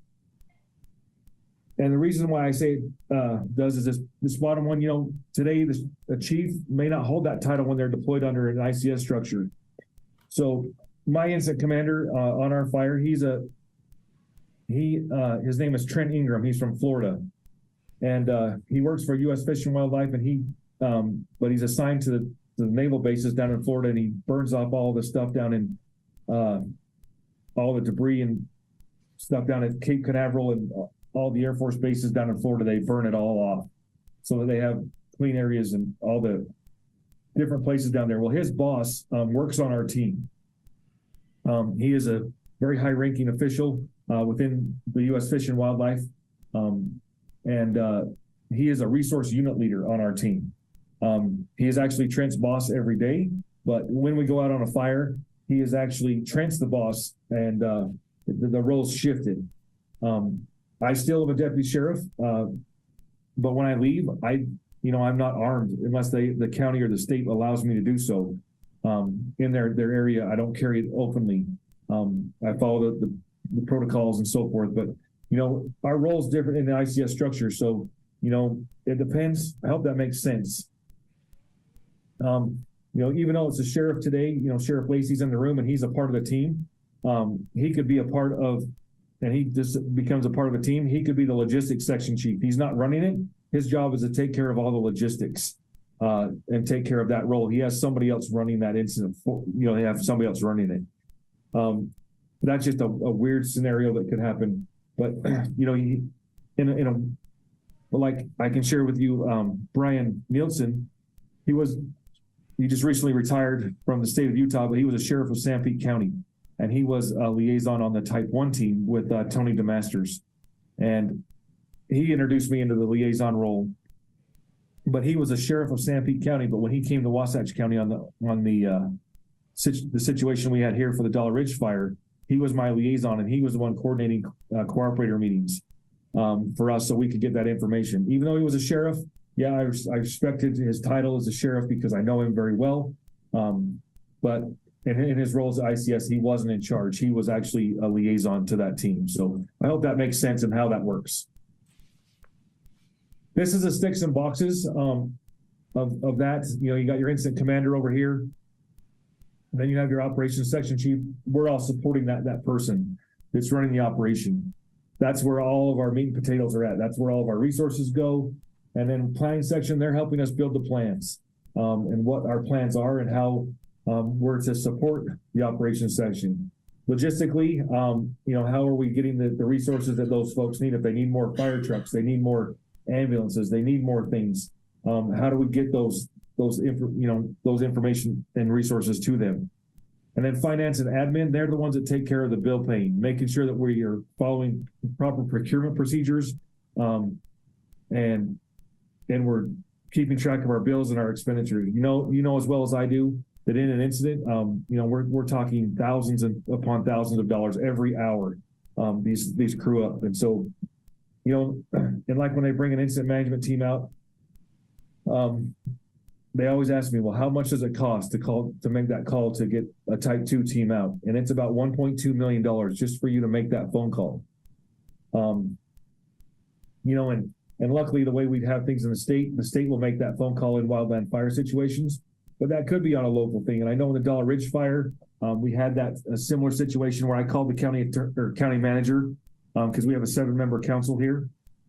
the reason why I say it does is this bottom one, today the chief may not hold that title when they're deployed under an ICS structure. So my incident commander on our fire, his name is Trent Ingram. He's from Florida, and he works for U.S. Fish and Wildlife, and but he's assigned to the naval bases down in Florida, and he burns off all the stuff down in all the debris and stuff down at Cape Canaveral and all the Air Force bases down in Florida. They burn it all off so that they have clean areas and all the different places down there. Well, his boss works on our team. He is a very high-ranking official within the U.S. Fish and Wildlife, and he is a resource unit leader on our team. He is actually Trent's boss every day, but when we go out on a fire, he is actually Trent's the boss, and the roles shifted. I still am a deputy sheriff, but when I leave, I'm not armed unless the county or the state allows me to do so. In their area, I don't carry it openly. I follow the protocols and so forth, but our role is different in the ICS structure, so it depends. I hope that makes sense. Even though it's a sheriff today, Sheriff Lacey's in the room and he's a part of the team. He could be a part of, and he just becomes a part of a team. He could be the logistics section chief. He's not running it. His job is to take care of all the logistics and take care of that role. He has somebody else running that incident. They have somebody else running it. That's just a weird scenario that could happen. But like I can share with you, Brian Nielsen, he just recently retired from the state of Utah, but he was a sheriff of Sanpete County, and he was a liaison on the Type 1 team with Tony DeMasters. And he introduced me into the liaison role. But he was a sheriff of Sanpete County, but when he came to Wasatch County on the situation we had here for the Dollar Ridge fire, he was my liaison, and he was the one coordinating cooperator meetings for us so we could get that information. Even though he was a sheriff, yeah, I respected his title as a sheriff because I know him very well. But in his role as ICS, he wasn't in charge. He was actually a liaison to that team. So I hope that makes sense and how that works. This is the sticks and boxes of that. You know, you got your incident commander over here. And then you have your operations section chief. We're all supporting that person that's running the operation. That's where all of our meat and potatoes are at. That's where all of our resources go. And then planning section, they're helping us build the plans and what our plans are and how we're to support the operations section. Logistically, you know, how are we getting the resources that those folks need? If they need more fire trucks, they need more ambulances, they need more things. How do we get those information and resources to them? And then finance and admin, they're the ones that take care of the bill paying, making sure that we are following proper procurement procedures, and we're keeping track of our bills and our expenditures. You know as well as I do that in an incident, you know, we're talking thousands and upon thousands of dollars every hour. These crew up, and so, you know, and like when they bring an incident management team out, they always ask me, well, how much does it cost to make that call to get a type 2 team out? And it's about $1.2 million just for you to make that phone call. You know, and luckily the way we have things in the state will make that phone call in wildland fire situations, but that could be on a local thing. And I know in the Dollar Ridge fire, we had a similar situation where I called the county manager, because we have a 7-member council here.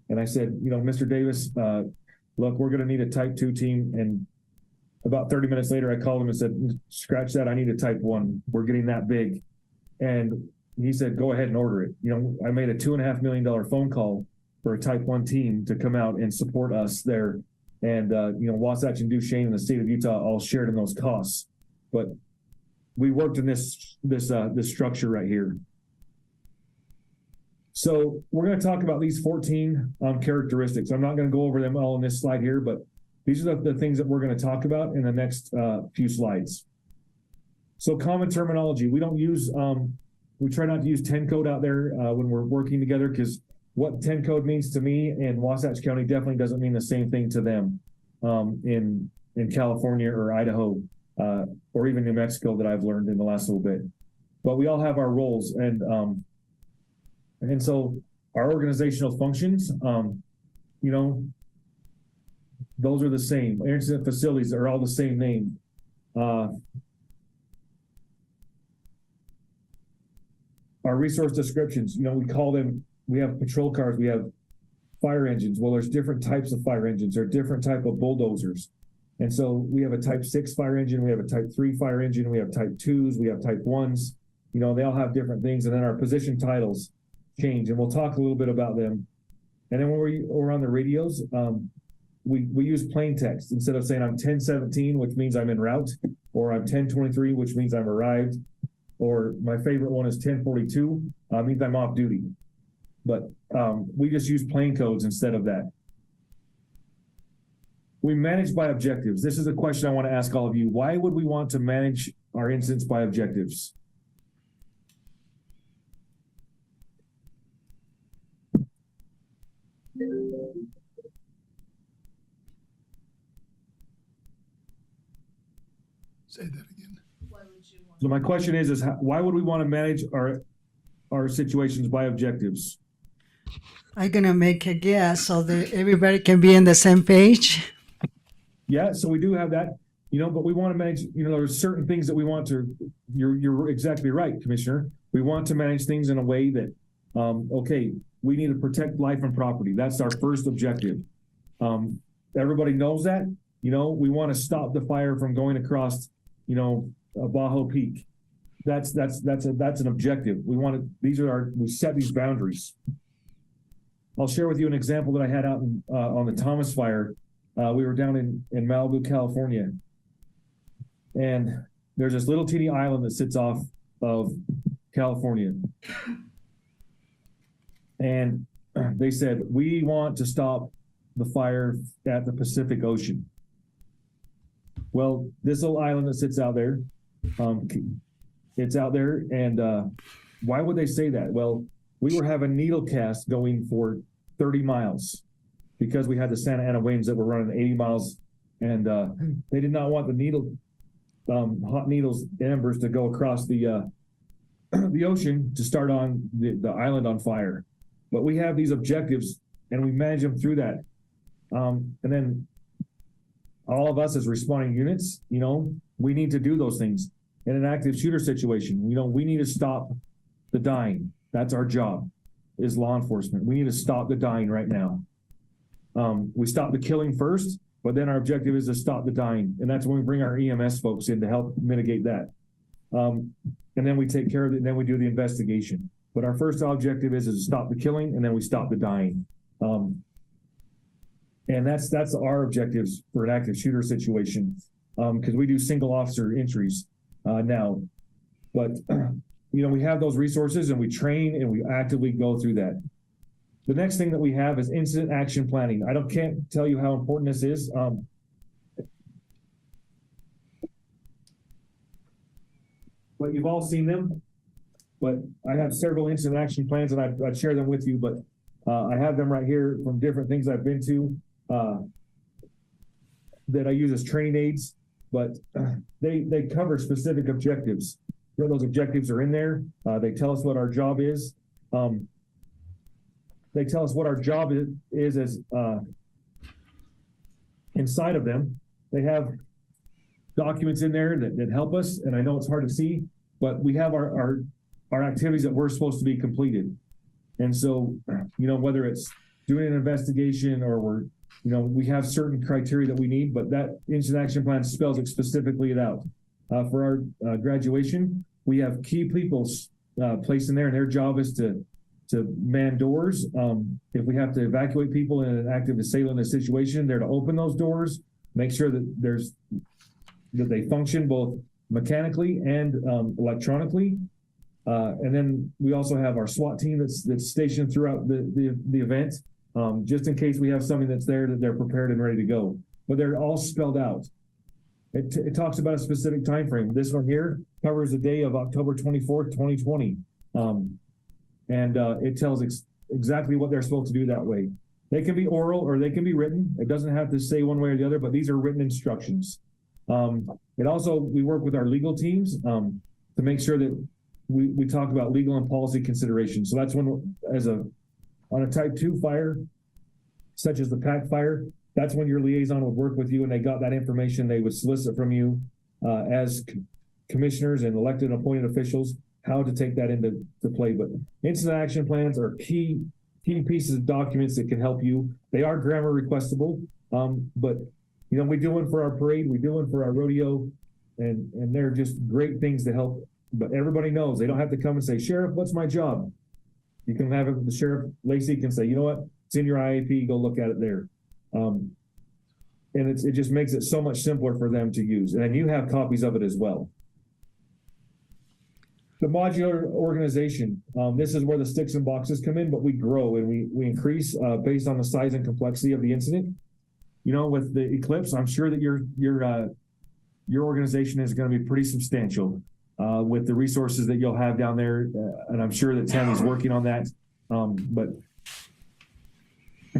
And I said, you know, Mr. Davis, look, we're going to need a type 2 team. And about 30 minutes later, I called him and said, scratch that. I need a type 1. We're getting that big. And he said, go ahead and order it. You know, I made a $2.5 million phone call for a type 1 team to come out and support us there. And, you know, Wasatch and Duchesne and the state of Utah all shared in those costs. But we worked in this structure right here. So we're going to talk about these 14 characteristics. I'm not going to go over them all in this slide here, but these are the things that we're going to talk about in the next few slides. So common terminology. We don't use, we try not to use 10 code out there when we're working together, because what 10 code means to me in Wasatch County definitely doesn't mean the same thing to them in California or Idaho or even New Mexico that I've learned in the last little bit. But we all have our roles, and so our organizational functions, you know, those are the same. Incident facilities are all the same name. Our resource descriptions, you know, we call them, we have patrol cars, we have fire engines. Well, there's different types of fire engines, or different type of bulldozers. And so we have a type 6 fire engine, we have a type 3 fire engine, we have type 2s, we have type 1s, you know, they all have different things. And then our position titles change, and we'll talk a little bit about them. And then when we're on the radios, we use plain text. Instead of saying I'm 1017, which means I'm en route, or I'm 1023, which means I'm arrived, or my favorite one is 1042, means I'm off duty. But we just use plain codes instead of that. We manage by objectives. This is a question I want to ask all of you. Why would we want to manage our incidents by objectives? Say that again. So my question is why would we want to manage our situations by objectives? I'm gonna make a guess so that everybody can be on the same page. Yeah, so we do have that, you know, but we want to manage, you know, there's certain things that we want to, you're exactly right, Commissioner. We want to manage things in a way that, okay, we need to protect life and property. That's our first objective. Everybody knows that, you know, we want to stop the fire from going across, you know, Bajo Peak. That's an objective. We set these boundaries. I'll share with you an example that I had out on the Thomas fire. We were down in Malibu, California, and there's this little teeny island that sits off of California. And they said, we want to stop the fire at the Pacific Ocean. Well, this little island that sits out there, it's out there, and why would they say that? Well, we were having needle casts going for 30 miles because we had the Santa Ana winds that were running 80 miles, and they did not want the hot needles, embers to go across the ocean to start on the island on fire. But we have these objectives and we manage them through that. And then all of us as responding units, we need to do those things. In an active shooter situation, we need to stop the dying. That's our job, is law enforcement. We need to stop the dying right now. We stop the killing first, but then our objective is to stop the dying. And that's when we bring our EMS folks in to help mitigate that. And then we take care of it, and then we do the investigation. But our first objective is to stop the killing, and then we stop the dying. And that's our objectives for an active shooter situation, because we do single officer entries now. But we have those resources, and we train, and we actively go through that. The next thing that we have is incident action planning. Can't tell you how important this is. But you've all seen them. But I have several incident action plans, and I'd share them with you. But I have them right here from different things I've been to that I use as training aids. But they cover specific objectives. Those objectives are in there. They tell us what our job is. They tell us what our job is as inside of them. They have documents in there that help us, and I know it's hard to see, but we have our activities that we're supposed to be completed. And so, whether it's doing an investigation or we have certain criteria that we need, but that incident action plan spells it specifically out. For our graduation, we have key people placed in there, and their job is to man doors. If we have to evacuate people in an active assailant situation, they're to open those doors, make sure that they function both mechanically and electronically. And then we also have our SWAT team that's stationed throughout the event, just in case we have something that's there that they're prepared and ready to go. But they're all spelled out. It talks about a specific time frame. This one here covers the day of October 24th, 2020. And it tells exactly what they're supposed to do that way. They can be oral or they can be written. It doesn't have to say one way or the other, but these are written instructions. We work with our legal teams to make sure that we talk about legal and policy considerations. So that's when, on a type 2 fire, such as the pack fire, that's when your liaison would work with you, and they got that information. They would solicit from you as commissioners and elected and appointed officials how to take that into play. But incident action plans are key pieces of documents that can help you. They are grammar requestable, but we do one for our parade, we do one for our rodeo, and they're just great things to help. But everybody knows they don't have to come and say, "Sheriff, what's my job?" You can have it. The Sheriff Lacey can say, "You know what? It's in your IAP. Go look at it there." And it just makes it so much simpler for them to use. And you have copies of it as well. The modular organization, this is where the sticks and boxes come in, but we grow and we increase based on the size and complexity of the incident. With the eclipse, I'm sure that your organization is going to be pretty substantial with the resources that you'll have down there. And I'm sure that Tammy's working on that. But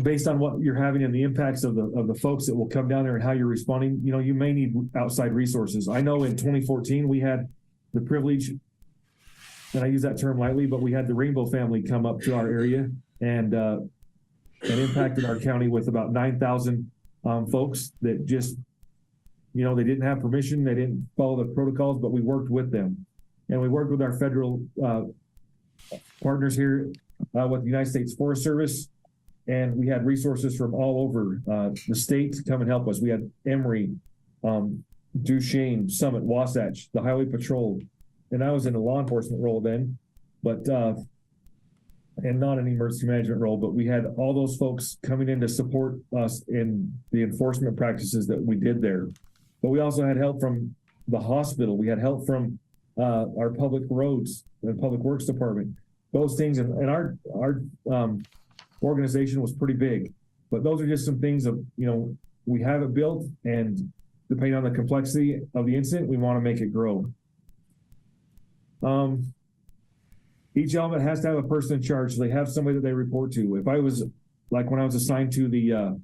based on what you're having and the impacts of the folks that will come down there and how you're responding, you may need outside resources. I know in 2014, we had the privilege, and I use that term lightly, but we had the Rainbow family come up to our area and impacted our county with about 9,000 folks that just, they didn't have permission. They didn't follow the protocols, but we worked with them. And we worked with our federal partners here with the United States Forest Service. And we had resources from all over the state to come and help us. We had Emory, Duchesne, Summit, Wasatch, the Highway Patrol. And I was in a law enforcement role then, but and not an emergency management role, but we had all those folks coming in to support us in the enforcement practices that we did there. But we also had help from the hospital. We had help from our public roads and public works department. Those things, and our organization was pretty big. But those are just some things of, we have it built, and depending on the complexity of the incident, we want to make it grow. each element has to have a person in charge. So they have somebody that they report to. If I was like when I was assigned to the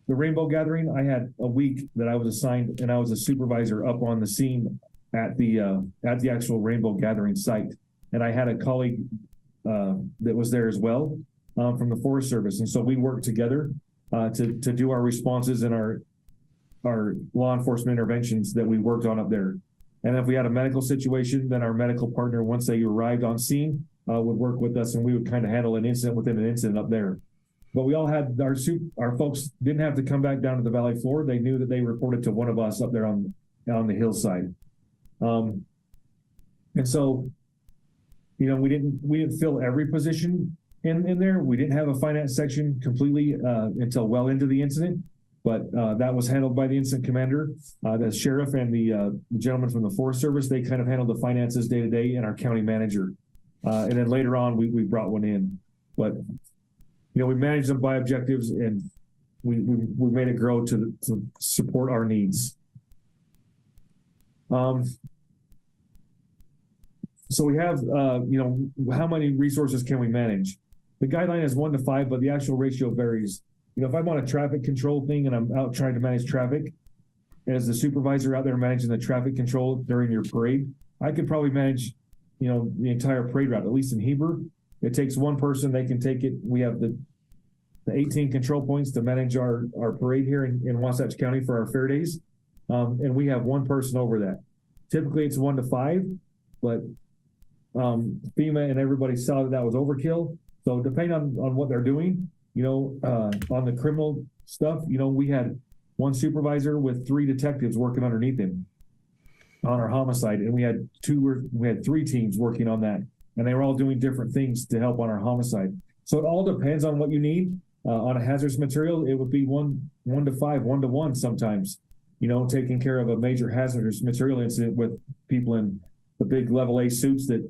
rainbow gathering, I had a week that I was assigned, and I was a supervisor up on the scene at the actual rainbow gathering site. And I had a colleague that was there as well from the Forest Service, and so we worked together to do our responses and our law enforcement interventions that we worked on up there. And if we had a medical situation, then our medical partner, once they arrived on scene, would work with us, and we would kind of handle an incident within an incident up there. But we all had our folks didn't have to come back down to the valley floor. They knew that they reported to one of us up there on the hillside. And so, you know, we didn't fill every position in there. We didn't have a finance section completely until well into the incident, but that was handled by the incident commander, the sheriff, and the gentleman from the Forest Service. They kind of handled the finances day to day, and our county manager. And then later on, we brought one in, but you know, we managed them by objectives, and we made it grow to support our needs. So we have, you know, how many resources can we manage? The guideline is 1 to 5, but the actual ratio varies. You know, if I'm on a traffic control thing and I'm out trying to manage traffic, as the supervisor out there managing the traffic control during your parade, I could probably manage, you know, the entire parade route. At least in Heber, it takes one person. They can take it. We have the 18 control points to manage our parade here in Wasatch County for our fair days, and we have one person over that. Typically, it's 1 to 5, but FEMA and everybody saw that was overkill. So depending on what they're doing, you know, on the criminal stuff, you know, we had one supervisor with 3 detectives working underneath him on our homicide, and we had 3 teams working on that, and they were all doing different things to help on our homicide. So it all depends on what you need. On a hazardous material, it would be 1 to 5, 1 to 1 sometimes, you know, taking care of a major hazardous material incident with people in the big level A suits that,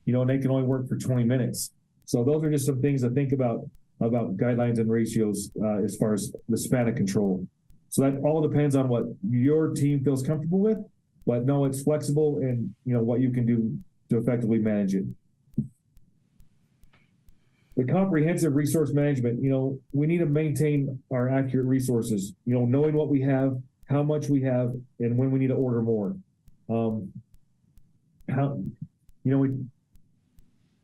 you know, and they can only work for 20 minutes. So those are just some things to think about guidelines and ratios as far as the span of control. So that all depends on what your team feels comfortable with, but no, it's flexible, and, you know, what you can do to effectively manage it. The comprehensive resource management, you know, we need to maintain our accurate resources, you know, knowing what we have, how much we have, and when we need to order more.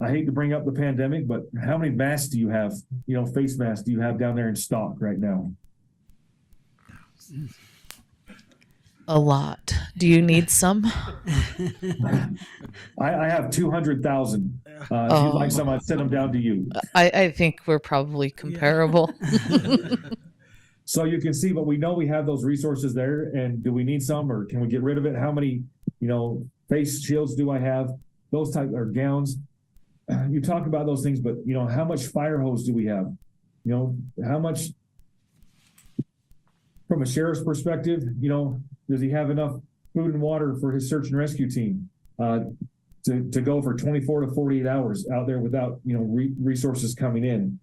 I hate to bring up the pandemic, but how many masks do you have, you know, face masks do you have down there in stock right now? A lot. Do you need some? I have 200,000. If you'd like some, I'd send them down to you. I think we're probably comparable. So you can see, but we know we have those resources there, and do we need some, or can we get rid of it? How many, you know, face shields do I have? Those type or gowns. You talk about those things, but, you know, how much fire hose do we have? You know, how much, from a sheriff's perspective, you know, does he have enough food and water for his search and rescue team to go for 24 to 48 hours out there without, you know, resources coming in?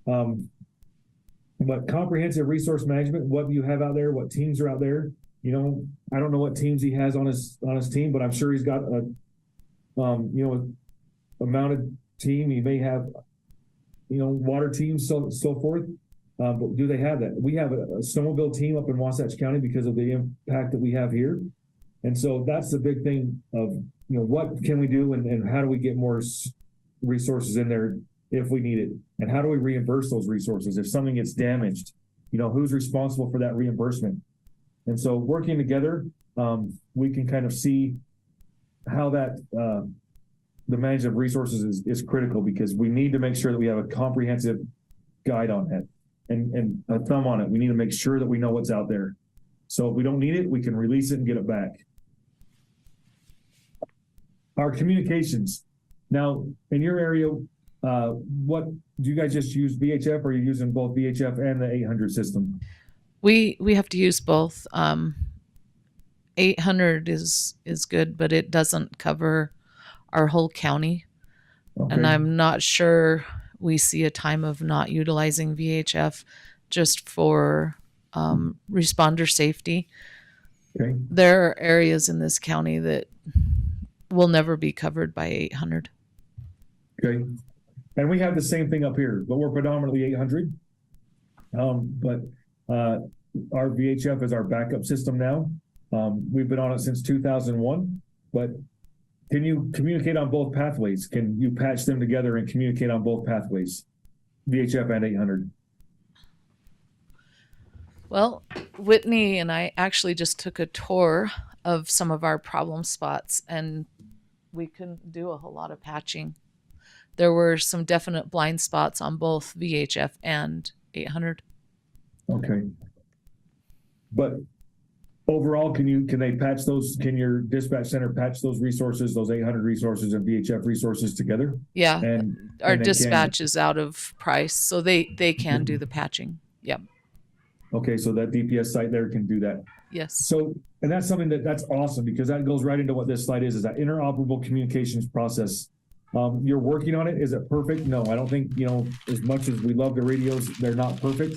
But comprehensive resource management, what you have out there, what teams are out there, you know, I don't know what teams he has on his team, but I'm sure he's got a, you know, a mounted team. He may have, you know, water teams, so forth. But do they have that? We have a snowmobile team up in Wasatch County because of the impact that we have here. And so that's the big thing of, you know, what can we do, and how do we get more resources in there if we need it? And how do we reimburse those resources? If something gets damaged, you know, who's responsible for that reimbursement? And so working together, we can kind of see how that, the management of resources is critical, because we need to make sure that we have a comprehensive guide on that and a thumb on it. We need to make sure that we know what's out there. So if we don't need it, we can release it and get it back. Our communications. Now, in your area, what do you guys just use VHF, or are you using both VHF and the 800 system? We have to use both. 800 is good, but it doesn't cover our whole county. Okay. And I'm not sure we see a time of not utilizing VHF just for responder safety. Okay. There are areas in this county that will never be covered by 800. Okay. And we have the same thing up here, but we're predominantly 800. But our VHF is our backup system now. We've been on it since 2001, but can you communicate on both pathways? Can you patch them together and communicate on both pathways, VHF and 800? Well, Whitney and I actually just took a tour of some of our problem spots, and we couldn't do a whole lot of patching. There were some definite blind spots on both VHF and 800. Okay. But overall, can they patch those? Can your dispatch center patch those resources, those 800 resources and VHF resources together? Yeah, And our and they dispatch is out of price, so they can do the patching. Yep. Okay, so that DPS site there can do that. Yes. So, and that's something that's awesome, because that goes right into what this slide is that interoperable communications process. You're working on it. Is it perfect? No, I don't think, as much as we love the radios, they're not perfect,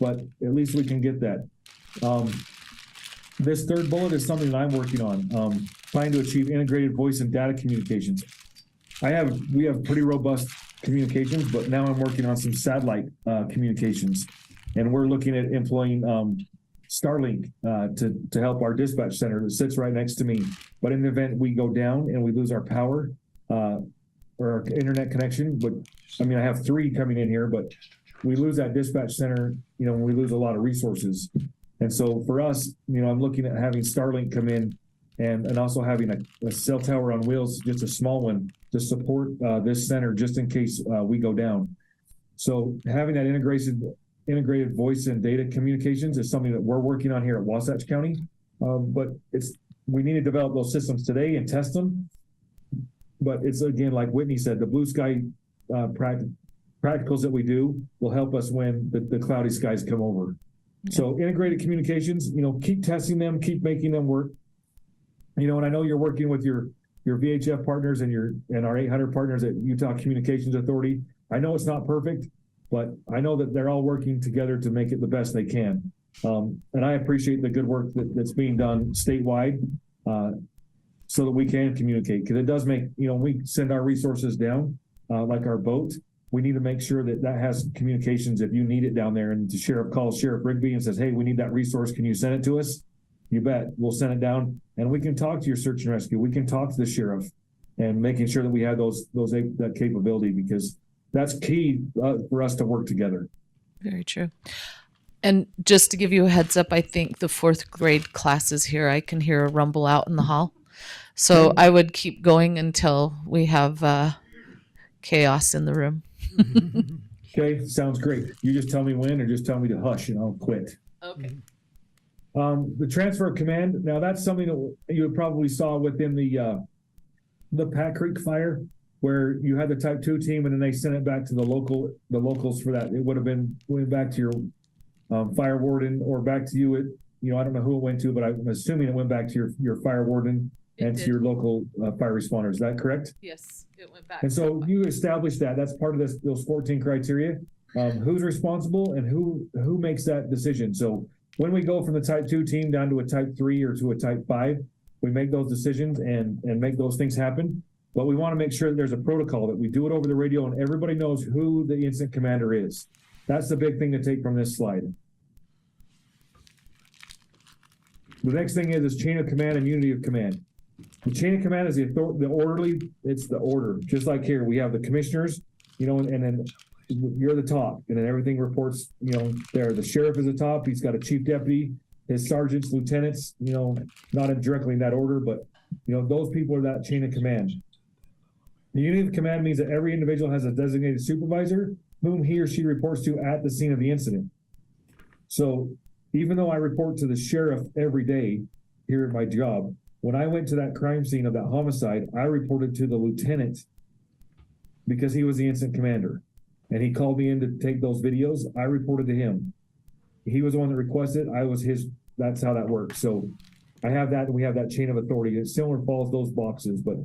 but at least we can get that. This third bullet is something that I'm working on, trying to achieve integrated voice and data communications. We have pretty robust communications, but now I'm working on some satellite communications, and we're looking at employing Starlink to help our dispatch center that sits right next to me. But in the event we go down and we lose our power or our internet connection, but I have 3 coming in here, but we lose that dispatch center, we lose a lot of resources. And so for us, I'm looking at having Starlink come in and also having a cell tower on wheels, just a small one, to support this center just in case we go down. So having that integrated voice and data communications is something that we're working on here at Wasatch County. But we need to develop those systems today and test them. But it's, again, like Whitney said, the blue sky practicals that we do will help us when the cloudy skies come over. Yeah. So integrated communications, keep testing them, keep making them work. And I know you're working with your VHF partners and our 800 partners at Utah Communications Authority. I know it's not perfect, but I know that they're all working together to make it the best they can. And I appreciate the good work that's being done statewide so that we can communicate. Because it does make, we send our resources down, like our boat. We need to make sure that has communications if you need it down there. And the sheriff calls Sheriff Rigby and says, hey, we need that resource. Can you send it to us? You bet. We'll send it down. And we can talk to your search and rescue. We can talk to the sheriff and making sure that we have that capability, because that's key for us to work together. Very true. And just to give you a heads up, I think the 4th grade class is here. I can hear a rumble out in the hall. So I would keep going until we have chaos in the room. Okay, sounds great. You just tell me when, or just tell me to hush and I'll quit. Okay. The transfer of command. Now that's something that you probably saw within the Pat Creek fire, where you had the Type 2 team and then they sent it back to the locals for that. It would have went back to your fire warden or back to you. I don't know who it went to, but I'm assuming it went back to your fire warden and to your local fire responders. Is that correct? Yes, it went back. And so you established that. That's part of those 14 criteria. Who's responsible and who makes that decision? So when we go from the Type 2 team down to a Type 3 or to a Type 5, we make those decisions and make those things happen. But we want to make sure that there's a protocol, that we do it over the radio and everybody knows who the incident commander is. That's the big thing to take from this slide. The next thing is chain of command and unity of command. The chain of command is the orderly, it's the order. Just like here, we have the commissioners, and then you're the top, and then everything reports, there. The sheriff is the top. He's got a chief deputy, his sergeants, lieutenants, not directly in that order, but, those people are that chain of command. The unity of command means that every individual has a designated supervisor whom he or she reports to at the scene of the incident. So even though I report to the sheriff every day here at my job, when I went to that crime scene of that homicide, I reported to the lieutenant because he was the incident commander. And he called me in to take those videos. I reported to him. He was the one that requested. I was his. That's how that works. So I have that, and we have that chain of authority. It similar follows those boxes, but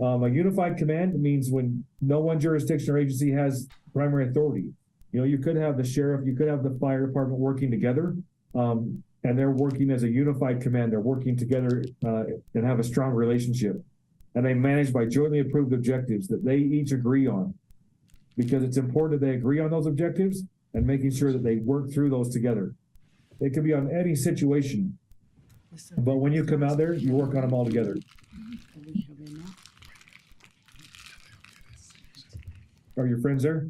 a unified command means when no one jurisdiction or agency has primary authority. You could have the sheriff, you could have the fire department working together, and they're working as a unified command. They're working together and have a strong relationship. and they manage by jointly approved objectives that they each agree on. Because it's important that they agree on those objectives and making sure that they work through those together. It could be on any situation, but when you come out there, you work on them all together. Are your friends there?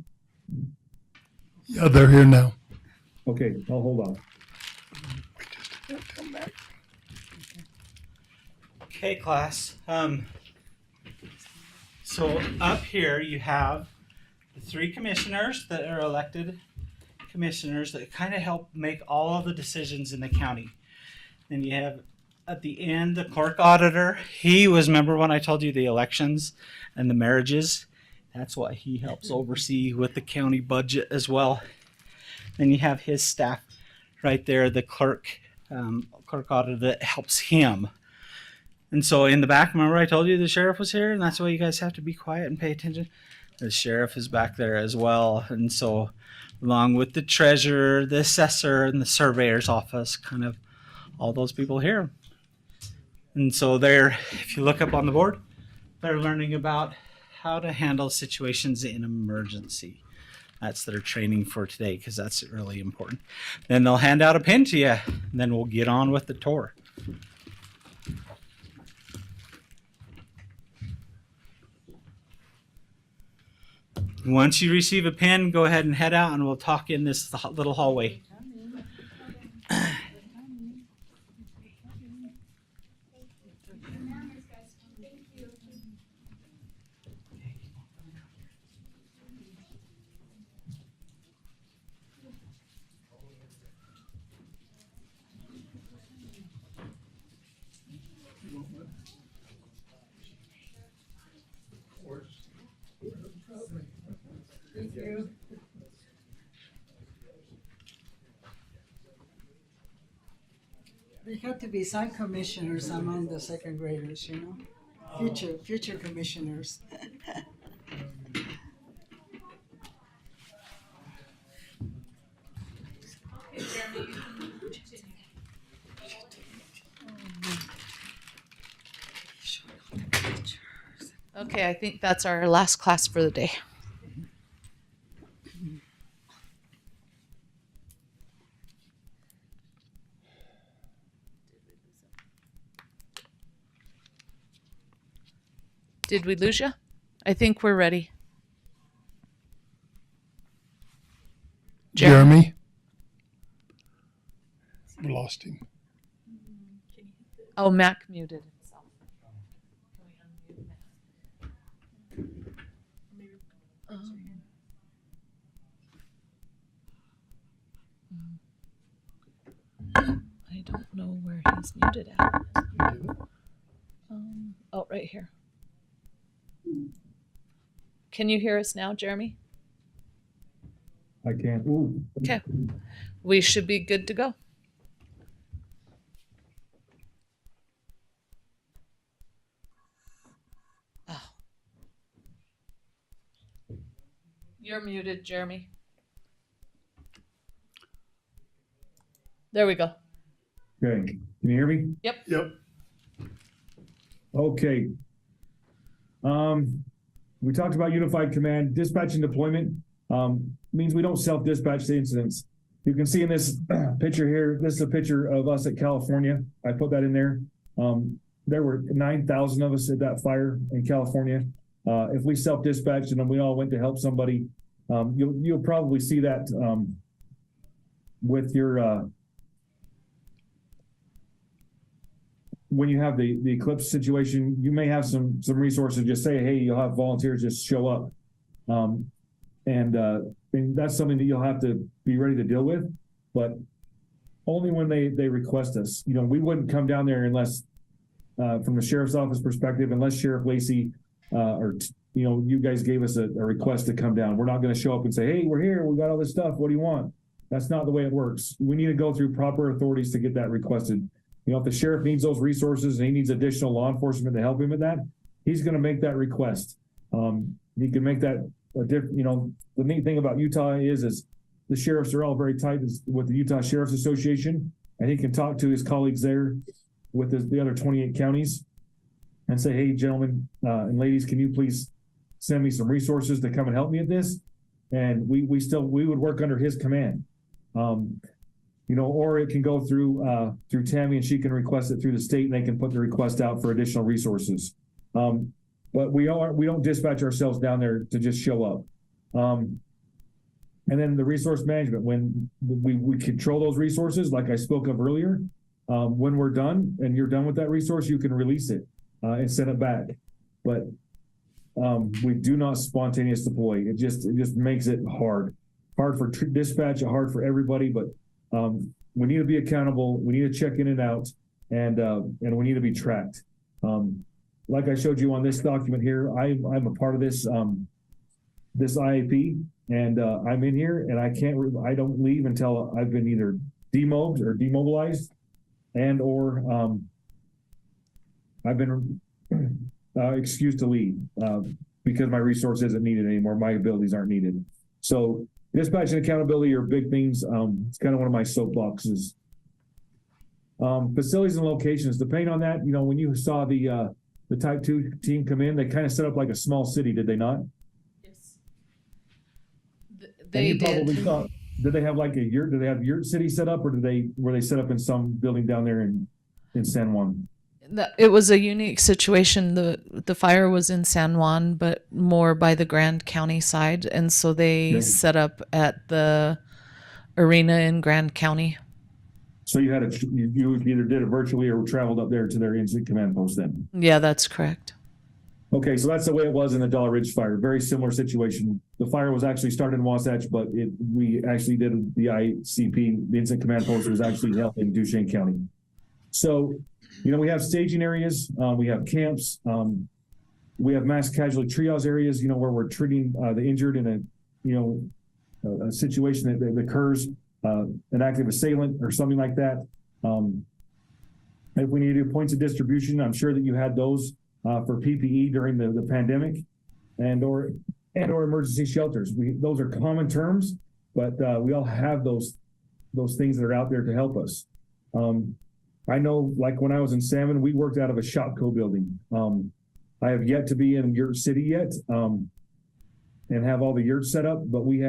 Yeah, they're here now. Okay, I'll hold on. Okay, class. So up here you have the 3 commissioners that are elected commissioners that kind of help make all of the decisions in the county. Then you have at the end the clerk auditor. He was, remember when I told you the elections and the marriages? That's what he helps oversee with the county budget as well. Then you have his staff right there, the clerk auditor that helps him. And so in the back, remember I told you the sheriff was here, and that's why you guys have to be quiet and pay attention. The sheriff is back there as well. And so along with the treasurer, the assessor, and the surveyor's office, kind of all those people here. And so they're, if you look up on the board, they're learning about how to handle situations in emergency. That's their training for today, because that's really important. Then they'll hand out a pin to you, and then we'll get on with the tour. Once you receive a pin, go ahead and head out, and we'll talk in this little hallway. They have to be some commissioners among the second graders, you know? Future commissioners. Okay, I think that's our last class for the day. Did we lose you? I think we're ready. Jeremy? We lost him. Oh, Mac muted himself. I don't know where he's muted at. Oh, right here. Can you hear us now, Jeremy? I can't. Ooh. Okay. We should be good to go. Oh. You're muted, Jeremy. There we go. Okay, can you hear me? Yep. Okay. We talked about unified command. Dispatch and deployment means we don't self-dispatch the incidents. You can see in this picture here, this is a picture of us at California. I put that in there. There were 9,000 of us at that fire in California. If we self-dispatched and then we all went to help somebody, you'll probably see that with your when you have the eclipse situation, you may have some resources. Just say, hey, you'll have volunteers just show up, and that's something that you'll have to be ready to deal with. But only when they request us. You know, we wouldn't come down there unless, from the sheriff's office perspective, unless Sheriff Lacey you guys gave us a request to come down. We're not going to show up and say, hey, we're here. We got all this stuff. What do you want? That's not the way it works. We need to go through proper authorities to get that requested. You know, if the sheriff needs those resources and he needs additional law enforcement to help him with that, he's going to make that request. He can make that the neat thing about Utah is the sheriffs are all very tight with the Utah Sheriff's Association, and he can talk to his colleagues there with the other 28 counties. and say, hey, gentlemen and ladies, can you please send me some resources to come and help me at this? And we would work under his command. Or it can go through Tammy, and she can request it through the state, and they can put the request out for additional resources. But we don't dispatch ourselves down there to just show up. And then the resource management, when we control those resources, like I spoke of earlier, when we're done and you're done with that resource, you can release it and send it back. But we do not spontaneous deploy. It just makes it hard for dispatch, hard for everybody. But we need to be accountable. We need to check in and out, and we need to be tracked. Like I showed you on this document here, I'm a part of this this IAP, and I'm in here, and I don't leave until I've been either demobbed or demobilized, and or I've been excused to leave because my resource isn't needed anymore. My abilities aren't needed. So dispatch and accountability are big things. It's kind of one of my soapboxes. Facilities and locations, depending on that, when you saw the Type 2 team come in, they kind of set up like a small city, did they not? Yes. And They you probably did. thought, did they have like a yurt? Did they have yurt city set up, or were they set up in some building down there in San Juan? It was a unique situation. The fire was in San Juan, but more by the Grand County side, and so they Okay. set up at the arena in Grand County. So you you either did it virtually or traveled up there to their incident command post then. Yeah, that's correct. Okay, so that's the way it was in the Dollar Ridge fire. Very similar situation. The fire was actually started in Wasatch, but we actually did the ICP. The incident command post was actually held in Duchesne County. So, we have staging areas, we have camps, we have mass casualty triage areas, where we're treating the injured in a situation that occurs, an active assailant or something like that. If we need to do points of distribution, I'm sure that you had those for PPE during the pandemic, and or emergency shelters. Those are common terms, but we all have those things that are out there to help us. I know, like when I was in Salmon, we worked out of a Shopco building. I have yet to be in Yurt City yet and have all the yurts set up, but we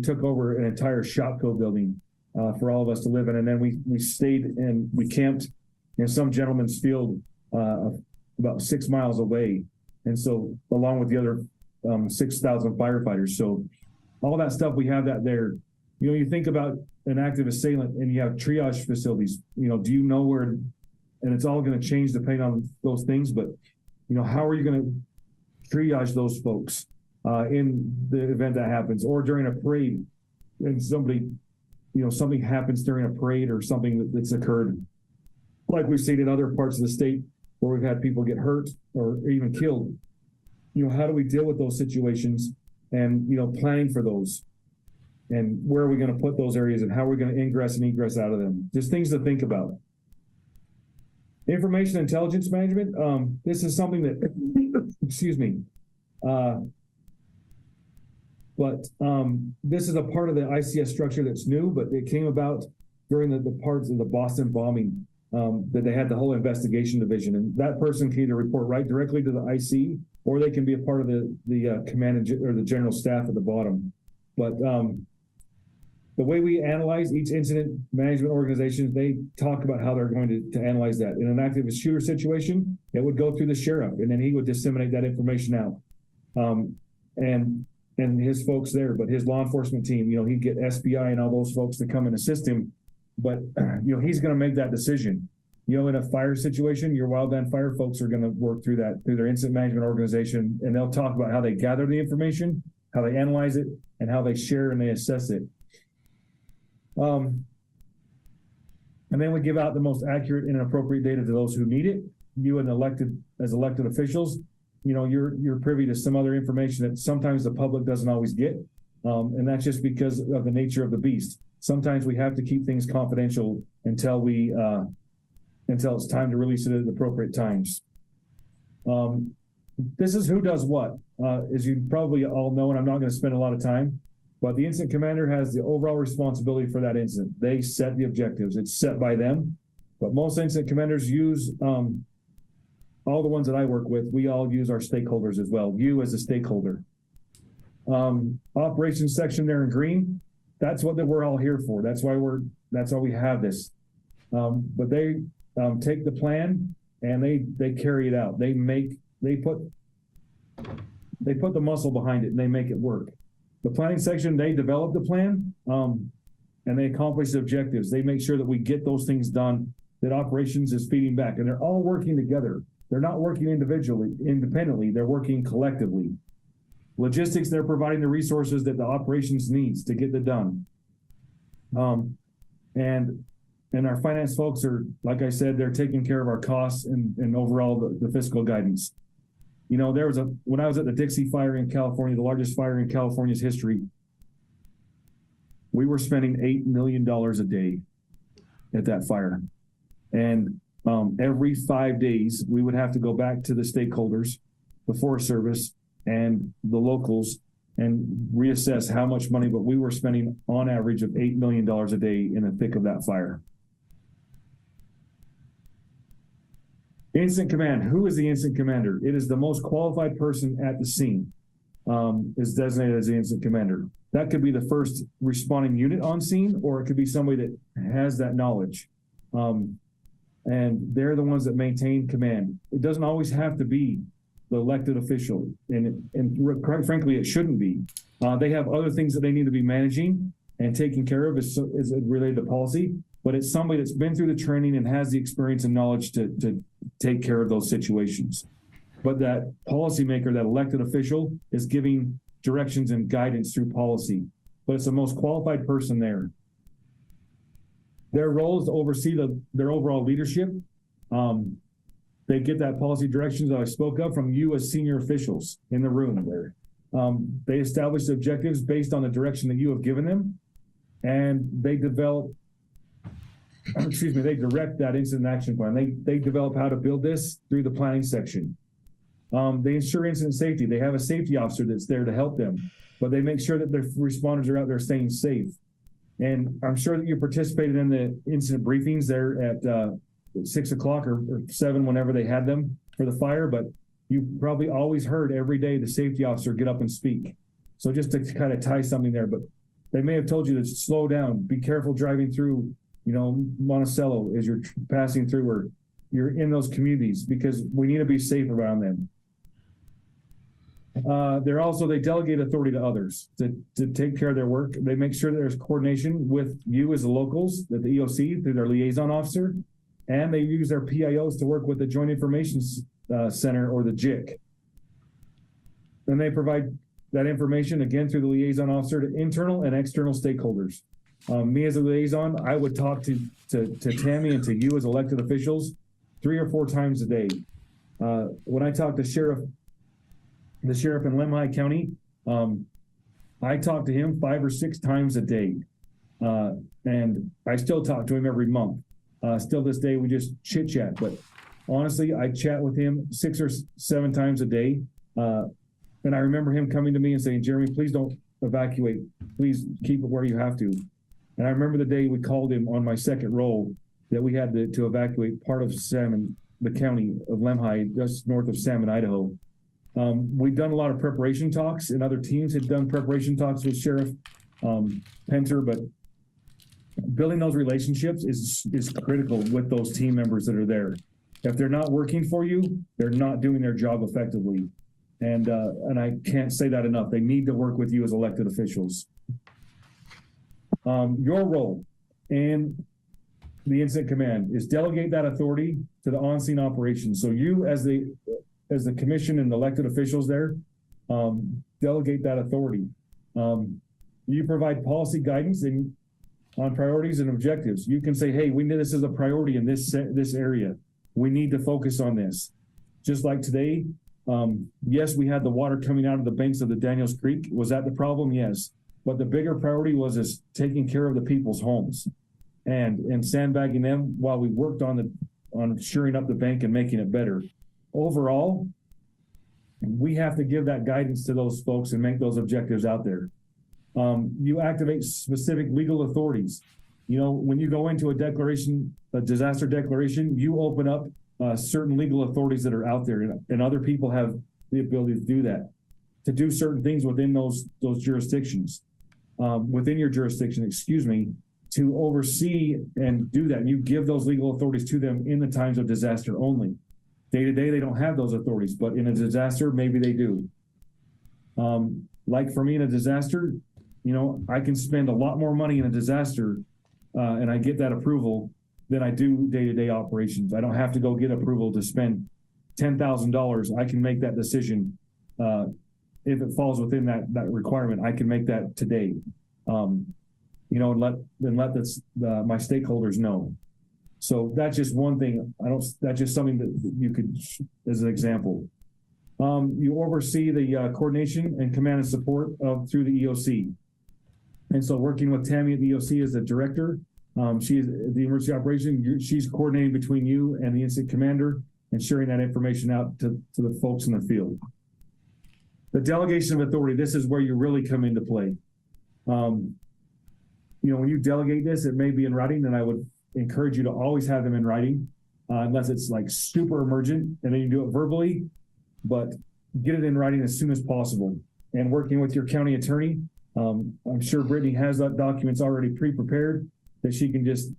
took over an entire Shopco building for all of us to live in, and then we stayed and we camped in some gentleman's field about 6 miles away, and so along with the other 6,000 firefighters. So all that stuff, we have that there. You think about an active assailant and you have triage facilities, do you know where, and it's all going to change depending on those things, but how are you going to triage those folks in the event that happens, or during a parade and somebody, something happens during a parade or something that's occurred, like we've seen in other parts of the state where we've had people get hurt or even killed. How do we deal with those situations, and planning for those, and where are we going to put those areas, and how are we going to ingress and egress out of them? Just things to think about. Information intelligence management. This is something that, excuse me, but this is a part of the ICS structure that's new, but it came about during the parts of the Boston bombing that they had the whole investigation division, and that person can either report right directly to the IC, or they can be a part of the command or the general staff at the bottom. But the way we analyze each incident management organization, they talk about how they're going to analyze that. In an active shooter situation, it would go through the sheriff, and then he would disseminate that information out. And his folks there, but his law enforcement team, he'd get SBI and all those folks to come and assist him. But, he's going to make that decision. In a fire situation, your wildland fire folks are going to work through that, through their incident management organization, and they'll talk about how they gather the information, how they analyze it, and how they share and they assess it. And then we give out the most accurate and appropriate data to those who need it. You and elected officials, you're privy to some other information that sometimes the public doesn't always get. And that's just because of the nature of the beast. Sometimes we have to keep things confidential until it's time to release it at appropriate times. This is who does what. As you probably all know, and I'm not going to spend a lot of time, but the incident commander has the overall responsibility for that incident. They set the objectives. It's set by them. But most incident commanders use all the ones that I work with, we all use our stakeholders as well. You as a stakeholder. Operations section there in green, that's what we're all here for. That's why we have this. But they take the plan and they carry it out. They put the muscle behind it and they make it work. The planning section, they develop the plan and they accomplish the objectives. They make sure that we get those things done, that operations is feeding back, and they're all working together. They're not working independently, they're working collectively. Logistics, they're providing the resources that the operations needs to get it done. And our finance folks are, like I said, they're taking care of our costs and overall the fiscal guidance. You know, when I was at the Dixie fire in California, the largest fire in California's history, we were spending $8 million a day at that fire. And every 5 days, we would have to go back to the stakeholders, the Forest Service, and the locals and reassess how much money, but we were spending on average of $8 million a day in the thick of that fire. Incident command. Who is the incident commander? It is the most qualified person at the scene, is designated as the incident commander. That could be the first responding unit on scene, or it could be somebody that has that knowledge. And they're the ones that maintain command. It doesn't always have to be the elected official, and quite frankly, it shouldn't be. They have other things that they need to be managing and taking care of as related to policy, but it's somebody that's been through the training and has the experience and knowledge to take care of those situations. But that policymaker, that elected official, is giving directions and guidance through policy, but it's the most qualified person there. Their role is to oversee their overall leadership. They get that policy directions that I spoke of from you as senior officials in the room there. They establish the objectives based on the direction that you have given them, and they direct that incident action plan. They develop how to build this through the planning section. They ensure incident safety. They have a safety officer that's there to help them, but they make sure that their responders are out there staying safe. And I'm sure that you participated in the incident briefings there at 6 o'clock or 7, whenever they had them for the fire, but you probably always heard every day the safety officer get up and speak. So just to kind of tie something there, but they may have told you to slow down, be careful driving through, Monticello as you're passing through, or you're in those communities, because we need to be safe around them. They delegate authority to others to take care of their work. They make sure that there's coordination with you as the locals, that the EOC through their liaison officer, and they use their PIOs to work with the Joint Information Center, or the JIC. And they provide that information again through the liaison officer to internal and external stakeholders. Me as a liaison, I would talk to Tammy and to you as elected officials 3 or 4 times a day. When I talk to the sheriff in Lemhi County, I talk to him 5 or 6 times a day. And I still talk to him every month. Still this day, we just chit chat, but honestly, I chat with him 6 or 7 times a day. And I remember him coming to me and saying, Jeremy, please don't evacuate. Please keep it where you have to. And I remember the day we called him on my second roll that we had to evacuate part of the county of Lemhi, just north of Salmon, Idaho. We've done a lot of preparation talks, and other teams had done preparation talks with Sheriff Penter, but building those relationships is critical with those team members that are there. If they're not working for you, they're not doing their job effectively. And I can't say that enough. They need to work with you as elected officials. Your role in the incident command is delegate that authority to the on-scene operations. So you as the commission and elected officials there, delegate that authority. You provide policy guidance on priorities and objectives. You can say, hey, we know this is a priority in this area. We need to focus on this. Just like today, yes, we had the water coming out of the banks of the Daniels Creek. Was that the problem? Yes. But the bigger priority was taking care of the people's homes and sandbagging them while we worked on shoring up the bank and making it better. Overall, we have to give that guidance to those folks and make those objectives out there. You activate specific legal authorities. When you go into a disaster declaration, you open up certain legal authorities that are out there, and other people have the ability to do that, to do certain things within those jurisdictions, within your jurisdiction, excuse me, to oversee and do that. And you give those legal authorities to them in the times of disaster only. Day to day, they don't have those authorities, but in a disaster, maybe they do. Like for me in a disaster, you know, I can spend a lot more money in a disaster, and I get that approval than I do day-to-day operations. I don't have to go get approval to spend $10,000. I can make that decision. If it falls within that requirement, I can make that today. You know, and let my stakeholders know. So that's just one thing. That's just something that you could, as an example. You oversee the coordination and command and support through the EOC. And so working with Tammy at the EOC as the director, she is the emergency operation. She's coordinating between you and the incident commander and sharing that information out to the folks in the field. The delegation of authority, this is where you really come into play. You know, when you delegate this, it may be in writing, and I would encourage you to always have them in writing, unless it's like super emergent, and then you do it verbally, but get it in writing as soon as possible. And working with your county attorney, I'm sure Brittany has that documents already pre-prepared that she can just,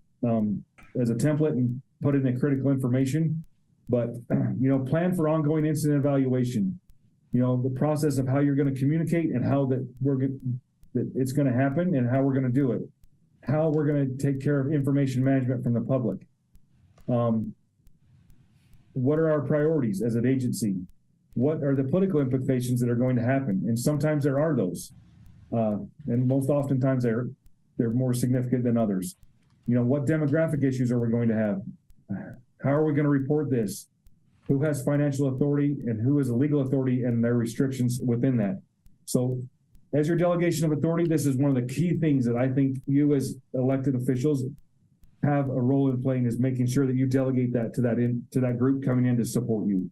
as a template, and put in the critical information. But, you know, plan for ongoing incident evaluation. You know, the process of how you're going to communicate and how that it's going to happen and how we're going to do it. How we're going to take care of information management from the public. What are our priorities as an agency? What are the political implications that are going to happen? And sometimes there are those. And most oftentimes they're more significant than others. You know, what demographic issues are we going to have? How are we going to report this? Who has financial authority and who is a legal authority and their restrictions within that? So as your delegation of authority, this is one of the key things that I think you as elected officials have a role in playing, is making sure that you delegate that to that group coming in to support you.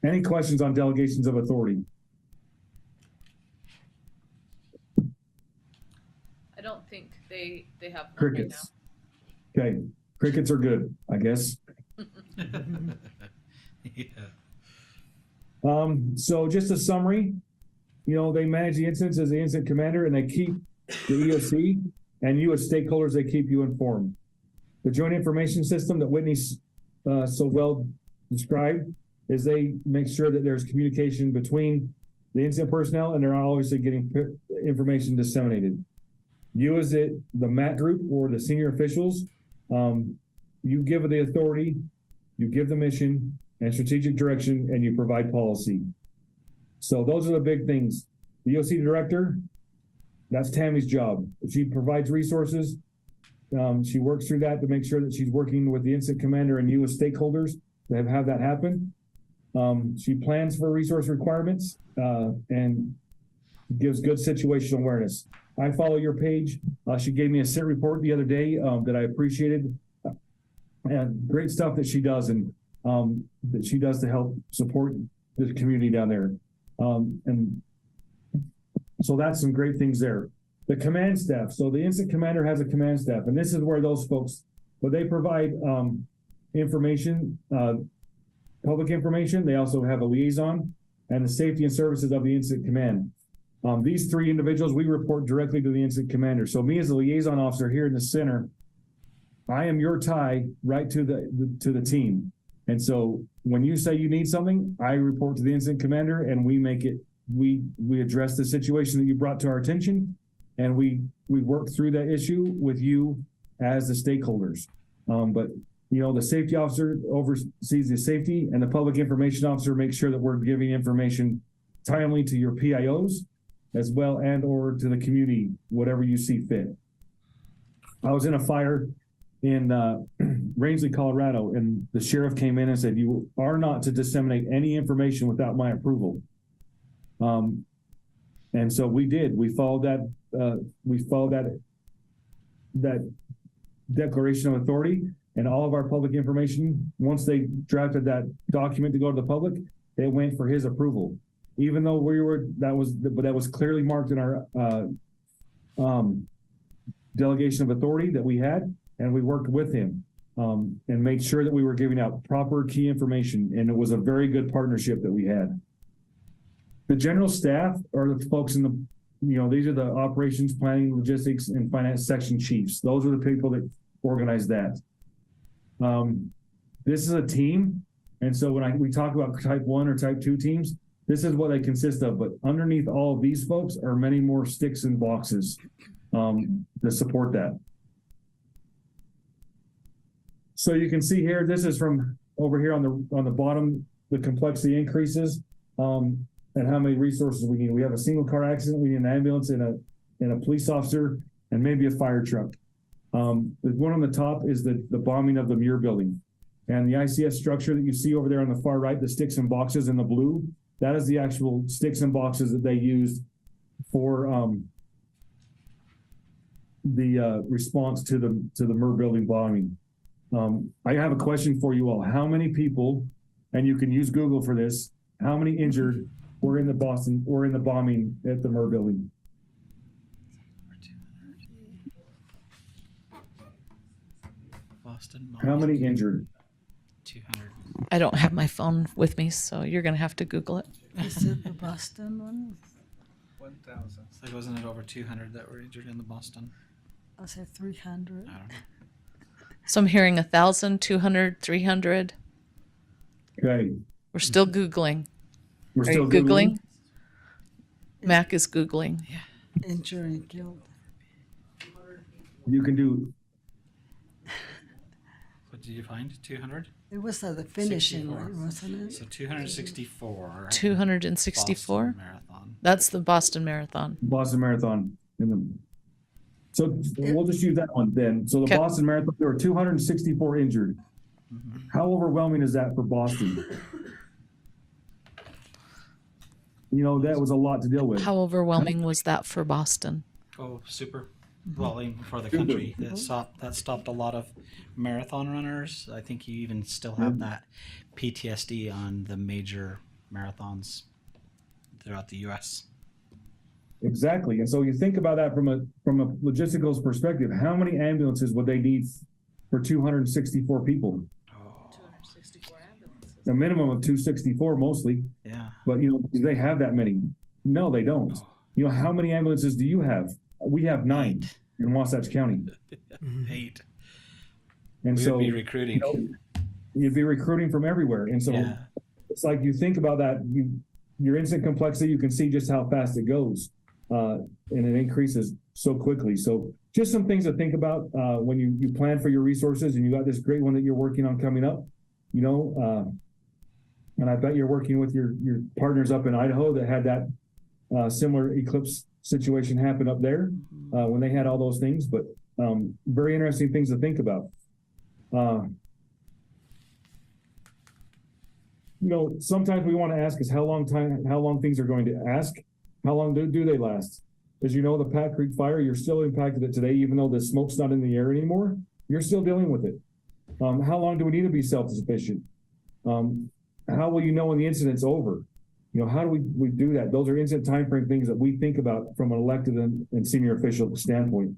Any questions on delegations of authority? I don't think they have one Crickets. Okay, crickets are good, I guess. Yeah. So just a summary, you know, they manage the incidents as the incident commander, and they keep the EOC and you as stakeholders, they keep you informed. The joint information system that Whitney so well described is they make sure that there's communication between the incident personnel, and they're obviously getting information disseminated. You as the MAT group or the senior officials, you give the authority, you give the mission and strategic direction, and you provide policy. So those are the big things. The EOC director, that's Tammy's job. She provides resources. She works through that to make sure that she's working with the incident commander and you as stakeholders to have that happen. She plans for resource requirements and gives good situational awareness. I follow your page. She gave me a SIT report the other day that I appreciated. And great stuff that she does, and that she does to help support the community down there. And so that's some great things there. The command staff. So the incident commander has a command staff, and this is where those folks, but they provide information, public information. They also have a liaison and the safety and services of the incident command. These three individuals, we report directly to the incident commander. So me as a liaison officer here in the center, I am your tie right to the team. And so when you say you need something, I report to the incident commander, and we address the situation that you brought to our attention, and we work through that issue with you as the stakeholders. But you know, the safety officer oversees the safety, and the public information officer makes sure that we're giving information timely to your PIOs as well, and or to the community, whatever you see fit. I was in a fire in Rangeley, Colorado, and the sheriff came in and said, "You are not to disseminate any information without my approval." And so we did. We followed that. We followed that declaration of authority, and all of our public information. Once they drafted that document to go to the public, it went for his approval. Even though that was clearly marked in our delegation of authority that we had. And we worked with him. and made sure that we were giving out proper key information. And it was a very good partnership that we had. The general staff are the folks in the, these are the operations, planning, logistics, and finance section chiefs. Those are the people that organize that. This is a team. And so when we talk about type 1 or type 2 teams, this is what they consist of. But underneath all of these folks are many more sticks and boxes to support that. So you can see here, this is from over here on the bottom, the complexity increases and how many resources we need. We have a single car accident, we need an ambulance and a police officer and maybe a fire truck. The one on the top is the bombing of the Muir building. And the ICS structure that you see over there on the far right, the sticks and boxes in the blue, that is the actual sticks and boxes that they used for the response to the Muir building bombing. I have a question for you all. How many people, and you can use Google for this, how many injured were in the bombing at the Muir building? Boston. How many injured? 200. I don't have my phone with me, so you're going to have to Google it. Is it the Boston one? 1,000. So wasn't it over 200 that were injured in the Boston? I said 300. I don't know. So I'm hearing 1,000, 200, 300. Okay. We're still Googling. We're Are still you Googling? Mac is Googling. Injured and killed. You can do, What did you find? 200? It was at the finishing 64. line, wasn't it? So 264. 264. Boston Marathon. That's the Boston Marathon. Boston Marathon. So we'll just use that one then. So the Okay. Boston Marathon, there were 264 injured. How overwhelming is that for Boston? That was a lot to deal with. How overwhelming was that for Boston? Oh, super. Well, even for the country, that stopped a lot of marathon runners. I think you even still have that PTSD on the major marathons throughout the U.S. Exactly. And so you think about that from a logistical perspective, how many ambulances would they need for 264 people? A minimum of 264 mostly. Yeah. But do they have that many? No, they don't. How many ambulances do you have? We have 9 in Wasatch County. 8. And We so would be recruiting. You'd be recruiting from everywhere. And so Yeah. it's like you think about that, your incident complexity, you can see just how fast it goes. And it increases so quickly. So just some things to think about when you plan for your resources and you got this great one that you're working on coming up, and I bet you're working with your partners up in Idaho that had that similar eclipse situation happen up there when they had all those things, but very interesting things to think about. Sometimes we want to ask is how long things are going to ask. How long do they last? As you know, the Pat Creek fire, you're still impacted it today, even though the smoke's not in the air anymore, you're still dealing with it. How long do we need to be self-sufficient? How will you know when the incident's over? How do we do that? Those are incident timeframe things that we think about from an elected and senior official standpoint.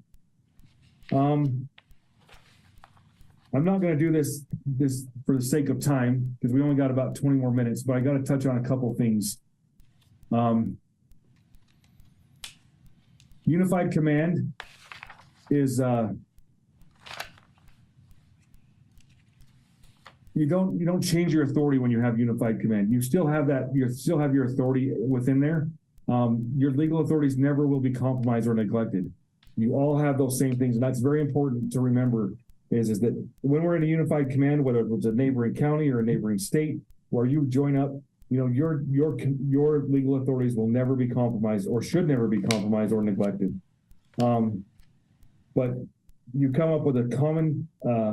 I'm not going to do this for the sake of time because we only got about 20 more minutes, but I got to touch on a couple things. Unified command is you don't change your authority when you have unified command. You still have that. You still have your authority within there. Your legal authorities never will be compromised or neglected. You all have those same things, and that's very important to remember. Is that when we're in a unified command, whether it's a neighboring county or a neighboring state, where you join up, your legal authorities will never be compromised or should never be compromised or neglected. But you come up with a common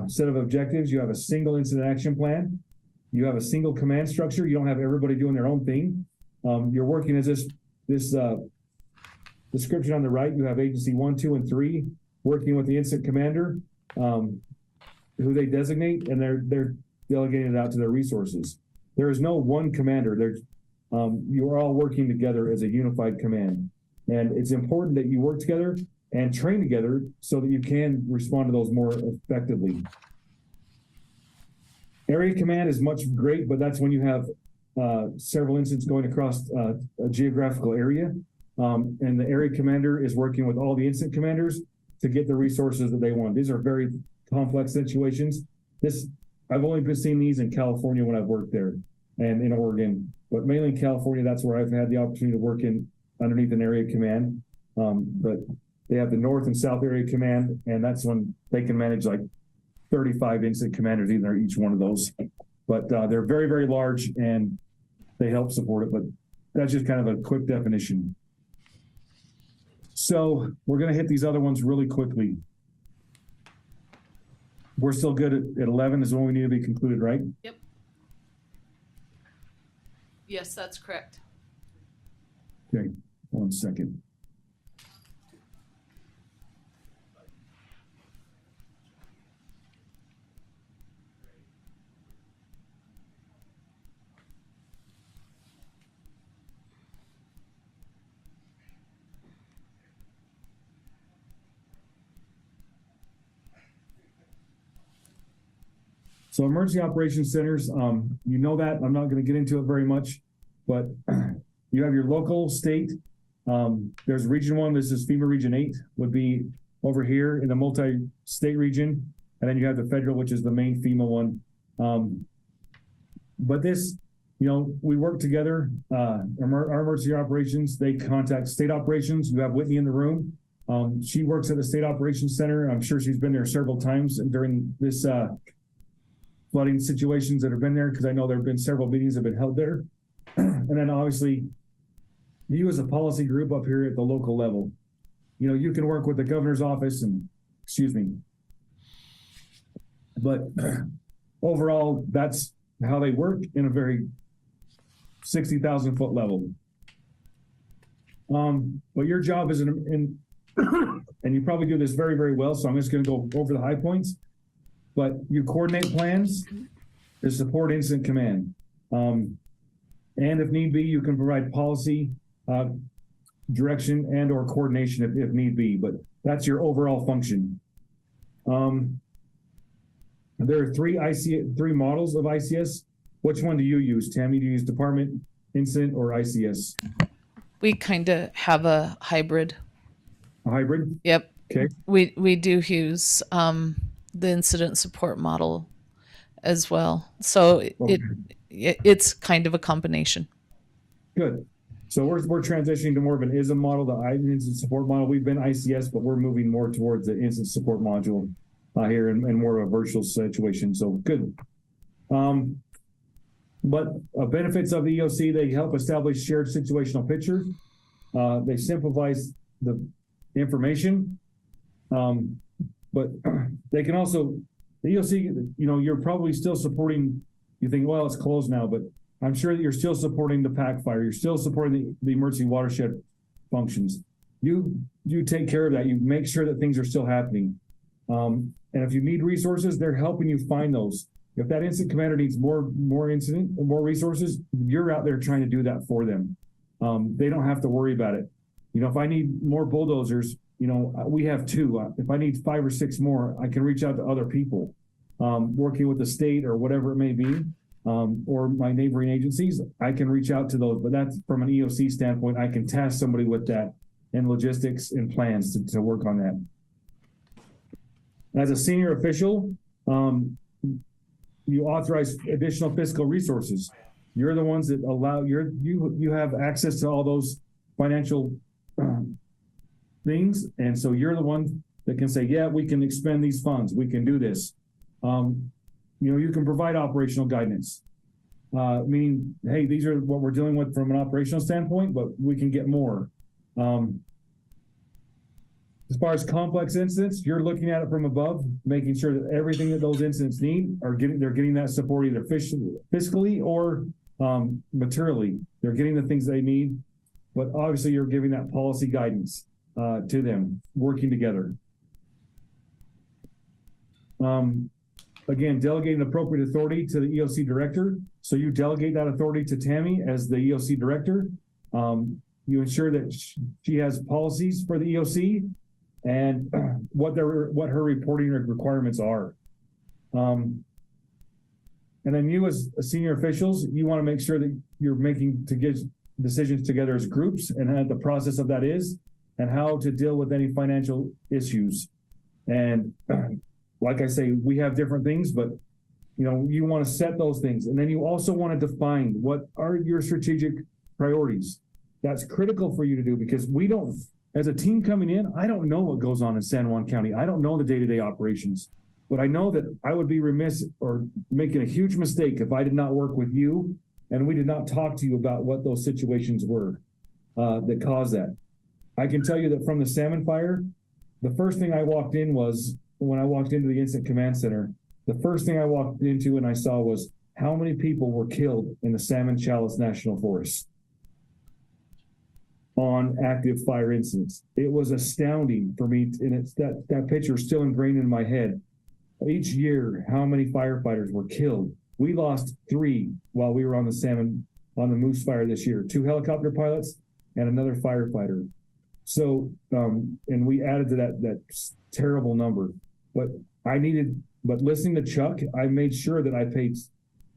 set of objectives. You have a single incident action plan. You have a single command structure. You don't have everybody doing their own thing. You're working as this description on the right. You have agency 1, 2, and 3 working with the incident commander, who they designate, and they're delegating it out to their resources. There is no one commander. You are all working together as a unified command. And it's important that you work together and train together so that you can respond to those more effectively. Area command is much great, but that's when you have several incidents going across a geographical area. And the area commander is working with all the incident commanders to get the resources that they want. These are very complex situations. I've only been seeing these in California when I've worked there and in Oregon, but mainly in California, that's where I've had the opportunity to work in underneath an area command. But they have the North and South area command, and that's when they can manage like 35 incident commanders in each one of those. But they're very, very large and they help support it, but that's just kind of a quick definition. So we're going to hit these other ones really quickly. We're still good at 11 is when we need to be concluded, right? Yep. Yes, that's correct. Okay, 1 second. So emergency operations centers, you know that, I'm not going to get into it very much, but you have your local, state, there's region 1, this is FEMA region 8, would be over here in the multi-state region, and then you have the federal, which is the main FEMA one. But this, you know, we work together, our emergency operations, they contact state operations. You have Whitney in the room. She works at the state operations center. I'm sure she's been there several times during this flooding situations that have been there, because I know there have been several meetings that have been held there. And then obviously, you as a policy group up here at the local level, you know, you can work with the governor's office and, but overall, that's how they work in a very 60,000 foot level. But your job is and you probably do this very, very well, so I'm just going to go over the high points. But you coordinate plans to support incident command. And if need be, you can provide policy, direction, and or coordination if need be, but that's your overall function. There are three models of ICS. Which one do you use, Tammy? Do you use department, incident, or ICS? We kind of have a hybrid. A hybrid? Yep. Okay. We do use the incident support model as well. So it's kind of a combination. Good. So we're transitioning to more of an ISM model, the incident support model. We've been ICS, but we're moving more towards the incident support module here and more of a virtual situation. So good. But benefits of the EOC, they help establish shared situational picture. They simplify the information. But they can also, the EOC, you know, you're probably still supporting, you think, well, it's closed now, but I'm sure that you're still supporting the PAC fire. You're still supporting the emergency watershed functions. You take care of that. You make sure that things are still happening. And if you need resources, they're helping you find those. If that incident commander needs more resources, you're out there trying to do that for them. They don't have to worry about it. You know, if I need more bulldozers, you know, we have 2. If I need 5 or 6 more, I can reach out to other people, working with the state or whatever it may be, or my neighboring agencies. I can reach out to those, but that's from an EOC standpoint. I can task somebody with that and logistics and plans to work on that. As a senior official, you authorize additional fiscal resources. You're the ones that allow you have access to all those financial things, and so you're the one that can say, yeah, we can expend these funds, we can do this. You know, you can provide operational guidance, meaning, hey, these are what we're dealing with from an operational standpoint, but we can get more. As far as complex incidents, you're looking at it from above, making sure that everything that those incidents need they're getting that support either fiscally or materially. They're getting the things they need, but obviously you're giving that policy guidance to them, working together. Again, delegating appropriate authority to the EOC director. So you delegate that authority to Tammy as the EOC director. You ensure that she has policies for the EOC and what her reporting requirements are. And then you as senior officials, you want to make sure that you're making to get decisions together as groups and how the process of that is and how to deal with any financial issues. And like I say, we have different things, but you want to set those things. And then you also want to define what are your strategic priorities. That's critical for you to do because we don't, as a team coming in, I don't know what goes on in San Juan County. I don't know the day-to-day operations, but I know that I would be remiss or making a huge mistake if I did not work with you and we did not talk to you about what those situations were that caused that. I can tell you that from the salmon fire, the first thing I walked in was when I walked into the Incident Command Center, the first thing I walked into and I saw was how many people were killed in the Salmon Chalice National Forest on active fire incidents. It was astounding for me, and it's that picture is still ingrained in my head. Each year, how many firefighters were killed? We lost 3 while we were on the Moose Fire this year, 2 helicopter pilots and another firefighter. So, and we added to that terrible number. But listening to Chuck, I made sure that I paid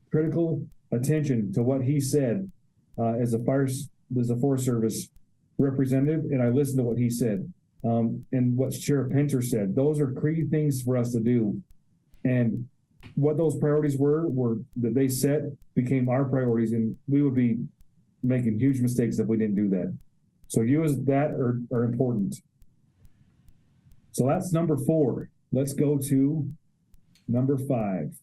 critical attention to what he said as a Forest Service representative, and I listened to what he said and what Sheriff Pinter said. Those are key things for us to do. And what those priorities were that they set became our priorities, and we would be making huge mistakes if we didn't do that. So you as that are important. So that's number 4. Let's go to number 5.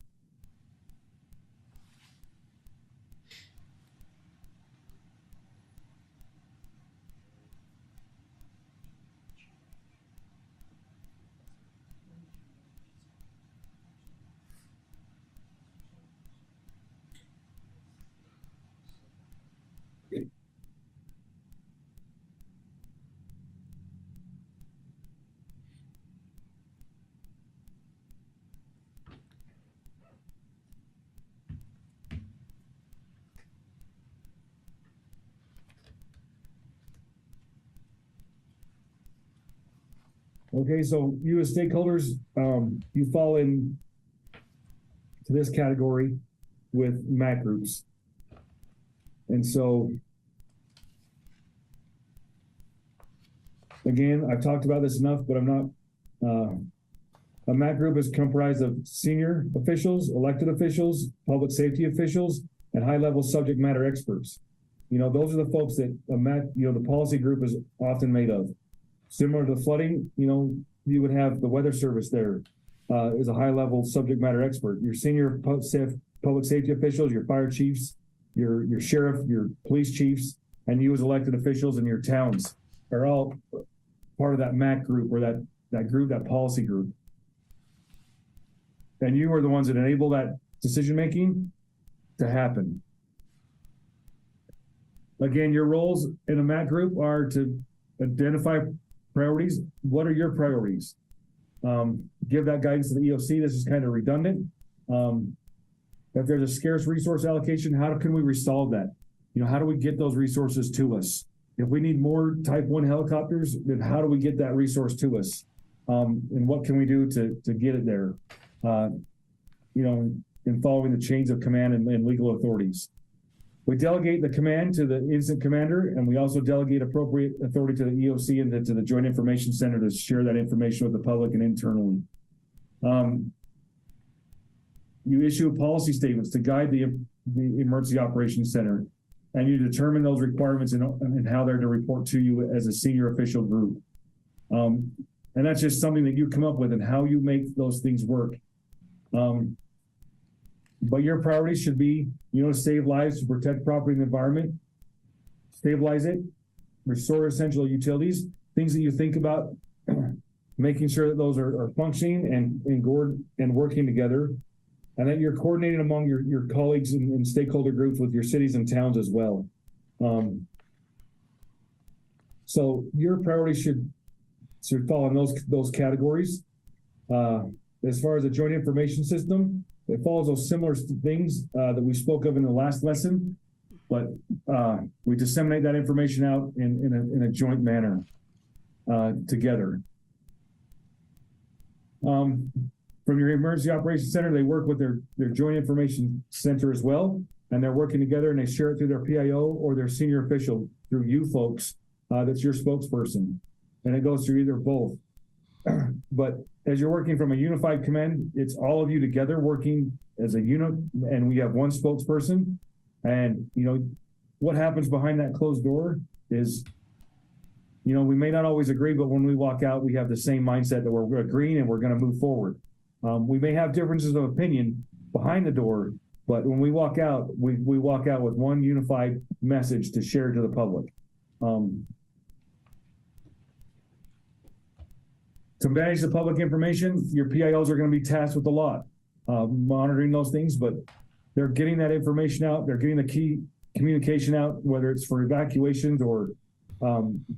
Okay, so you as stakeholders, you fall in to this category with MAC groups. And so, again, I've talked about this enough, but I'm not, a MAC group is comprised of senior officials, elected officials, public safety officials, and high-level subject matter experts. Those are the folks that a MAC, the policy group is often made of. Similar to flooding, you would have the weather service there as a high-level subject matter expert. Your senior public safety officials, your fire chiefs, your sheriff, your police chiefs, and you as elected officials in your towns are all part of that MAC group or that group, that policy group. And you are the ones that enable that decision-making to happen. Again, your roles in a MAC group are to identify priorities. What are your priorities? Give that guidance to the EOC. This is kind of redundant. If there's a scarce resource allocation, how can we resolve that? How do we get those resources to us? If we need more Type 1 helicopters, then how do we get that resource to us? And what can we do to get it there? In following the chains of command and legal authorities. We delegate the command to the incident commander, and we also delegate appropriate authority to the EOC and to the Joint Information Center to share that information with the public and internally. You issue policy statements to guide the Emergency Operations Center, and you determine those requirements and how they're to report to you as a senior official group. And that's just something that you come up with and how you make those things work. But your priorities should be, to save lives, to protect property and the environment, stabilize it, restore essential utilities, things that you think about, making sure that those are functioning and working together, and that you're coordinating among your colleagues and stakeholder groups with your cities and towns as well. So your priorities should fall in those categories. As far as the Joint Information System, it follows those similar things that we spoke of in the last lesson, but we disseminate that information out in a joint manner together. from your emergency operations center, they work with their joint information center as well. And they're working together and they share it through their PIO or their senior official through you folks. That's your spokesperson. And it goes through either both. But as you're working from a unified command, it's all of you together working as a unit, and we have one spokesperson. And, you know, what happens behind that closed door is, you know, we may not always agree, but when we walk out, we have the same mindset that we're agreeing and we're going to move forward. We may have differences of opinion behind the door, but when we walk out, we walk out with one unified message to share to the public. To manage the public information, your PIOs are going to be tasked with a lot, monitoring those things, but they're getting that information out. They're getting the key communication out, whether it's for evacuations or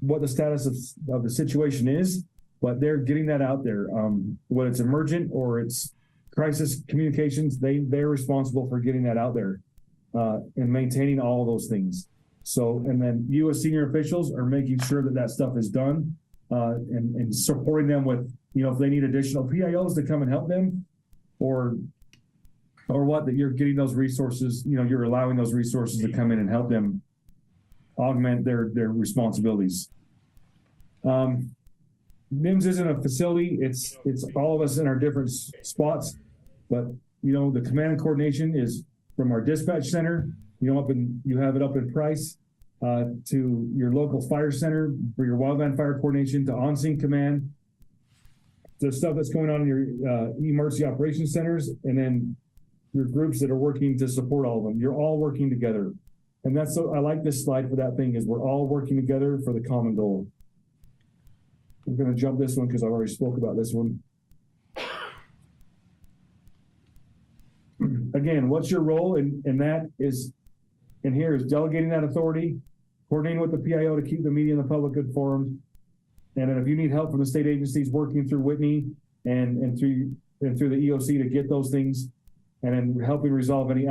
what the status of the situation is, but they're getting that out there. Whether it's emergent or it's crisis communications, they're responsible for getting that out there and maintaining all of those things. So, and then you as senior officials are making sure that that stuff is done and supporting them with, you know, if they need additional PIOs to come and help them or what, that you're getting those resources, you know, you're allowing those resources to come in and help them augment their responsibilities. NIMS isn't a facility, it's all of us in our different spots, but you know, the command and coordination is from our dispatch center, you know, you have it up in Price, to your local fire center for your wildland fire coordination, to on-scene command, the stuff that's going on in your emergency operations centers, and then your groups that are working to support all of them. You're all working together. And that's, so I like this slide for that thing, is we're all working together for the common goal. I'm going to jump this one because I already spoke about this one. Again, what's your role? And that is, and here is delegating that authority, coordinating with the PIO to keep the media and the public informed. And then if you need help from the state agencies, working through Whitney and through the EOC to get those things, and then helping resolve any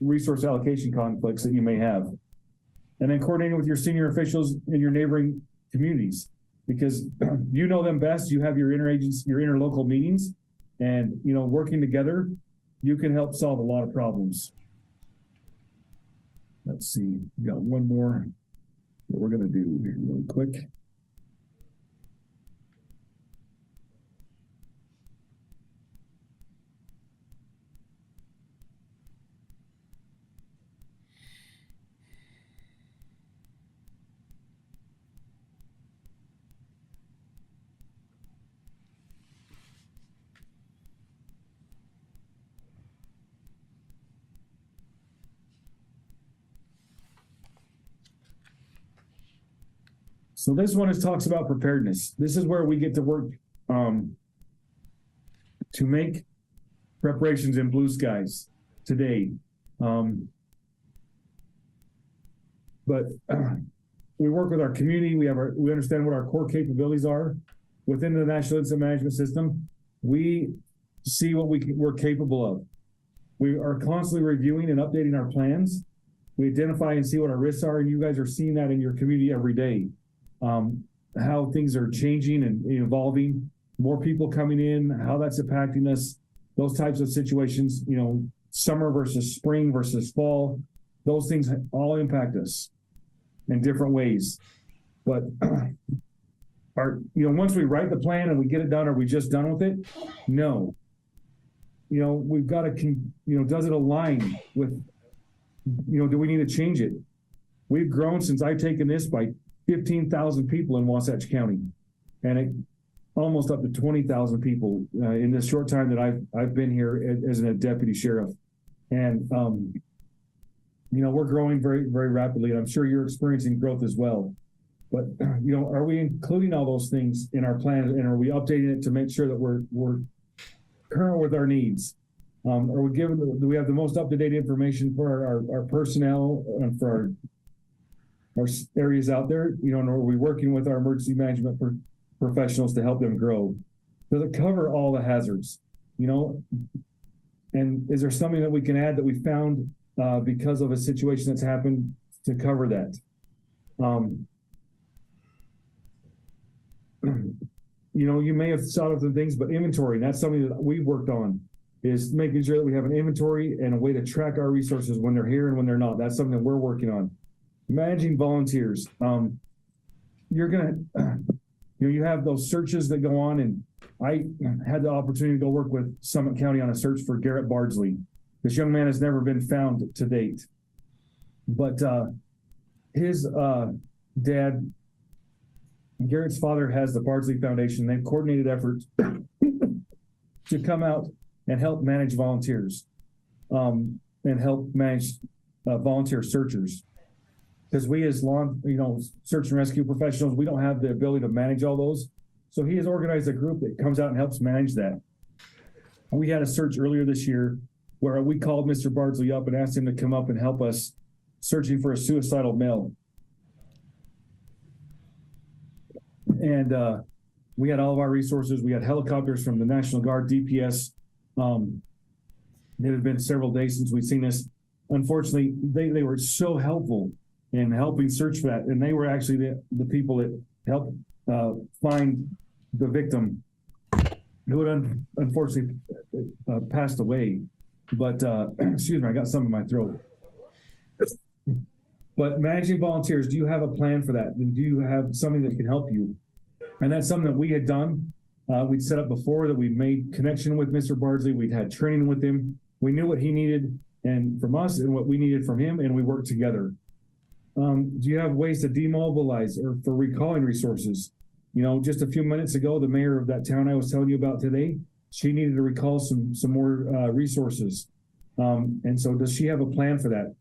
resource allocation conflicts that you may have. And then coordinating with your senior officials in your neighboring communities, because you know them best. You have your interlocal meetings, and you know, working together, you can help solve a lot of problems. Let's see, we got one more that we're gonna do here really quick. So this one talks about preparedness. This is where we get to work to make preparations in blue skies today. But we work with our community. We understand what our core capabilities are within the National Incident Management System. We see what we're capable of. We are constantly reviewing and updating our plans. We identify and see what our risks are, and you guys are seeing that in your community every day. How things are changing and evolving, more people coming in, how that's impacting us, those types of situations, you know, summer versus spring versus fall, those things all impact us in different ways. But once we write the plan and we get it done, are we just done with it? No. You know, we've got to, does it align with, do we need to change it? We've grown since I've taken this by 15,000 people in Wasatch County, and almost up to 20,000 people in this short time that I've been here as a deputy sheriff. And, we're growing very, very rapidly, and I'm sure you're experiencing growth as well. But, are we including all those things in our plan, and are we updating it to make sure that we're current with our needs? Do we have the most up-to-date information for our personnel and for our areas out there, and are we working with our emergency management professionals to help them grow? Does it cover all the hazards, and is there something that we can add that we found because of a situation that's happened to cover that? you may have thought of some things, but inventory, and that's something that we've worked on, is making sure that we have an inventory and a way to track our resources when they're here and when they're not. That's something that we're working on. Managing volunteers. You're going to, you have those searches that go on, and I had the opportunity to go work with Summit County on a search for Garrett Bardsley. This young man has never been found to date, but his dad, Garrett's father, has the Bardsley Foundation. They've coordinated efforts to come out and help manage volunteers, and help manage volunteer searchers. Because we as search and rescue professionals, we don't have the ability to manage all those. So he has organized a group that comes out and helps manage that. We had a search earlier this year where we called Mr. Bardsley up and asked him to come up and help us searching for a suicidal male. And we had all of our resources. We had helicopters from the National Guard, DPS. It had been several days since we'd seen this. Unfortunately, they were so helpful in helping search for that. And they were actually the people that helped find the victim who had unfortunately passed away. But excuse me, I got some in my throat. But managing volunteers, do you have a plan for that? Do you have something that can help you? And that's something that we had done. We'd set up before that. We'd made connection with Mr. Bardsley. We'd had training with him. We knew what he needed and from us and what we needed from him, and we worked together. Do you have ways to demobilize or for recalling resources? Just a few minutes ago, the mayor of that town I was telling you about today, she needed to recall some more resources. And so does she have a plan for that?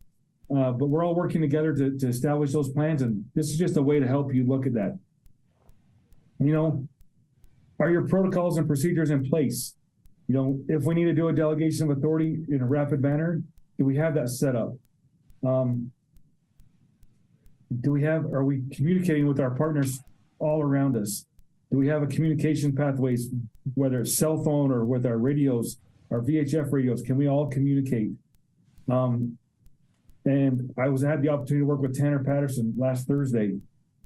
But we're all working together to establish those plans. And this is just a way to help you look at that. Are your protocols and procedures in place? If we need to do a delegation of authority in a rapid manner, do we have that set up? Are we communicating with our partners all around us? Do we have a communication pathways, whether it's cell phone or with our radios, our VHF radios? Can we all communicate? And I had the opportunity to work with Tanner Patterson last Thursday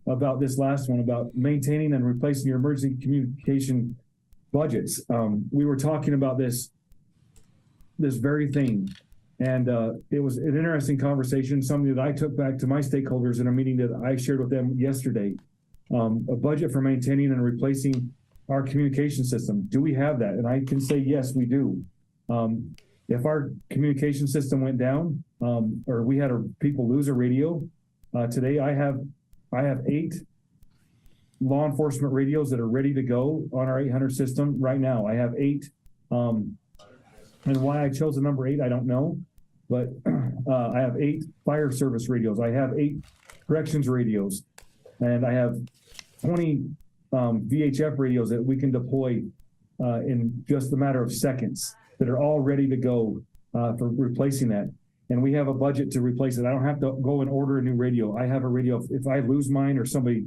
about this last one, about maintaining and replacing your emergency communication budgets. We were talking about this very thing. And it was an interesting conversation, something that I took back to my stakeholders in a meeting that I shared with them yesterday. A budget for maintaining and replacing our communication system. Do we have that? And I can say, yes, we do. If our communication system went down, or we had people lose a radio, today I have 8 law enforcement radios that are ready to go on our 800 system right now. I have 8. And why I chose the number 8, I don't know. But I have 8 fire service radios. I have 8 corrections radios. And I have 20 VHF radios that we can deploy in just a matter of seconds that are all ready to go for replacing that. And we have a budget to replace it. I don't have to go and order a new radio. I have a radio. If I lose mine or somebody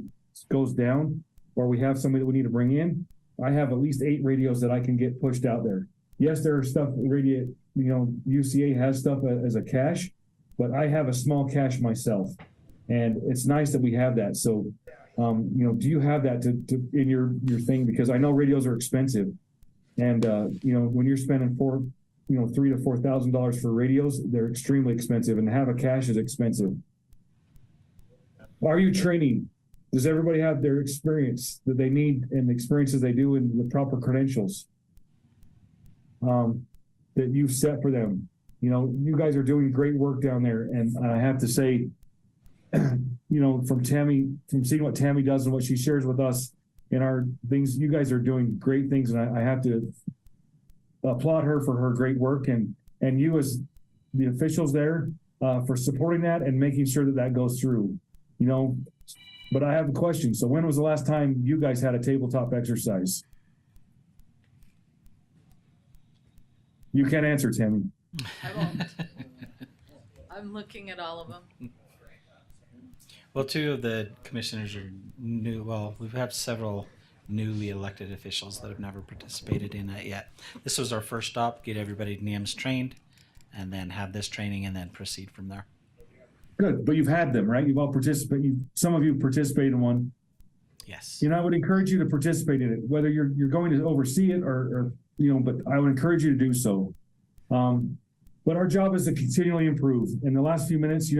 goes down or we have somebody that we need to bring in, I have at least 8 radios that I can get pushed out there. Yes, there are stuff, UCA has stuff as a cache, but I have a small cache myself. And it's nice that we have that. So, do you have that in your thing? Because I know radios are expensive. And, when you're spending $3,000 to $4,000 for radios, they're extremely expensive, and to have a cache is expensive. Are you training? Does everybody have their experience that they need and the experiences they do and the proper credentials that you've set for them? You guys are doing great work down there. And I have to say, from seeing what Tammy does and what she shares with us in our things, you guys are doing great things. And I have to applaud her for her great work and you as the officials there for supporting that and making sure that goes through, But I have a question. So when was the last time you guys had a tabletop exercise? You can't answer, Tammy. I won't. I'm looking at all of them. Well, 2 of the commissioners are new. Well, we have several newly elected officials that have never participated in it yet. This was our first stop, get everybody NIMS trained, and then have this training and then proceed from there. Good, but you've had them, right? You've all participated. Some of you participated in one. Yes. I would encourage you to participate in it, whether you're going to oversee it or but I would encourage you to do so. But our job is to continually improve. In the last few minutes,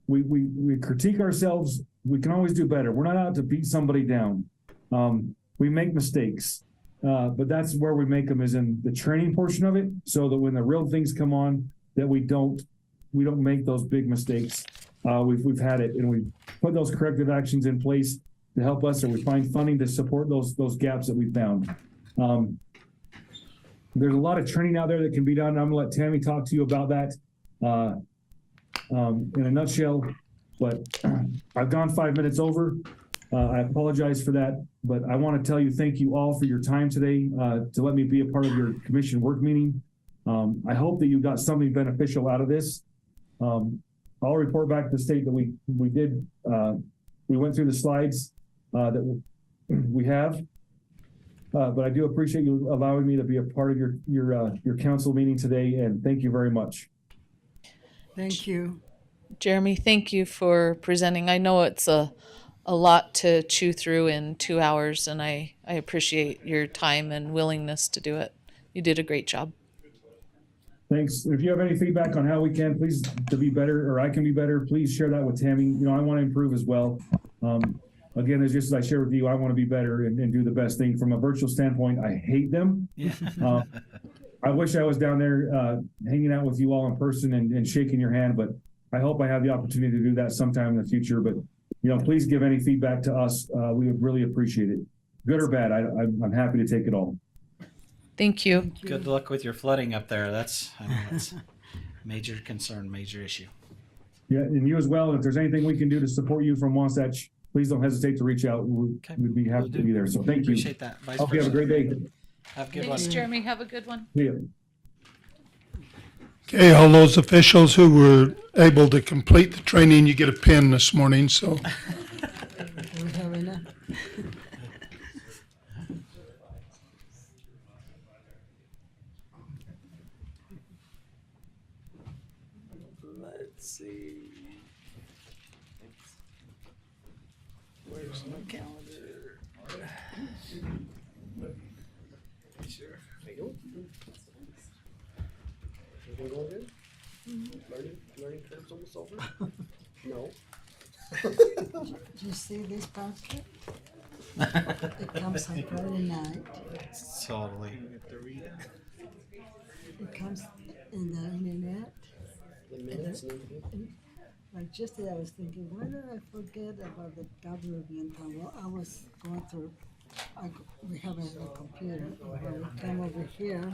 we critique ourselves. We can always do better. We're not out to beat somebody down. We make mistakes, but that's where we make them, is in the training portion of it, so that when the real things come on, that we don't make those big mistakes. We've had it, and we put those corrective actions in place to help us, or we find funding to support those gaps that we found. There's a lot of training out there that can be done. I'm gonna let Tammy talk to you about that in a nutshell, but I've gone 5 minutes over. I apologize for that, but I want to tell you thank you all for your time today to let me be a part of your commission work meeting. I hope that you got something beneficial out of this. I'll report back to the state that we went through the slides that we have. But I do appreciate you allowing me to be a part of your council meeting today, and thank you very much. Thank you. Jeremy, thank you for presenting. I know it's a lot to chew through in 2 hours, and I appreciate your time and willingness to do it. You did a great job. Thanks. If you have any feedback on how we can, please, to be better, or I can be better, please share that with Tammy. I want to improve as well. Again, as just as I share with you, I want to be better and do the best thing. From a virtual standpoint, I hate them. Yeah. I wish I was down there hanging out with you all in person and shaking your hand, but I hope I have the opportunity to do that sometime in the future. But, please give any feedback to us. We would really appreciate it. Good or bad, I'm happy to take it all. Thank you. Good luck with your flooding up there. That's major concern, major issue. Yeah, and you as well. If there's anything we can do to support you from Wasatch, please don't hesitate to reach out. We'd be happy to be there. So thank you. Appreciate that. Vice Hope you have a versa. great day. Have a good Thanks, one. Jeremy. Have a good one. See ya. Okay, all those officials who were able to complete the training, you get a pin this morning, so. Do we have enough? Let's see. Where's my calendar? Sure. Everything going good? Learning curve's almost over? No. Did you see this basket? It comes on Friday night. Totally. It comes in the internet. The minutes and everything? Like yesterday, I was thinking, why did I forget about the government? Well, I was going through, we have a computer, and when we come over here,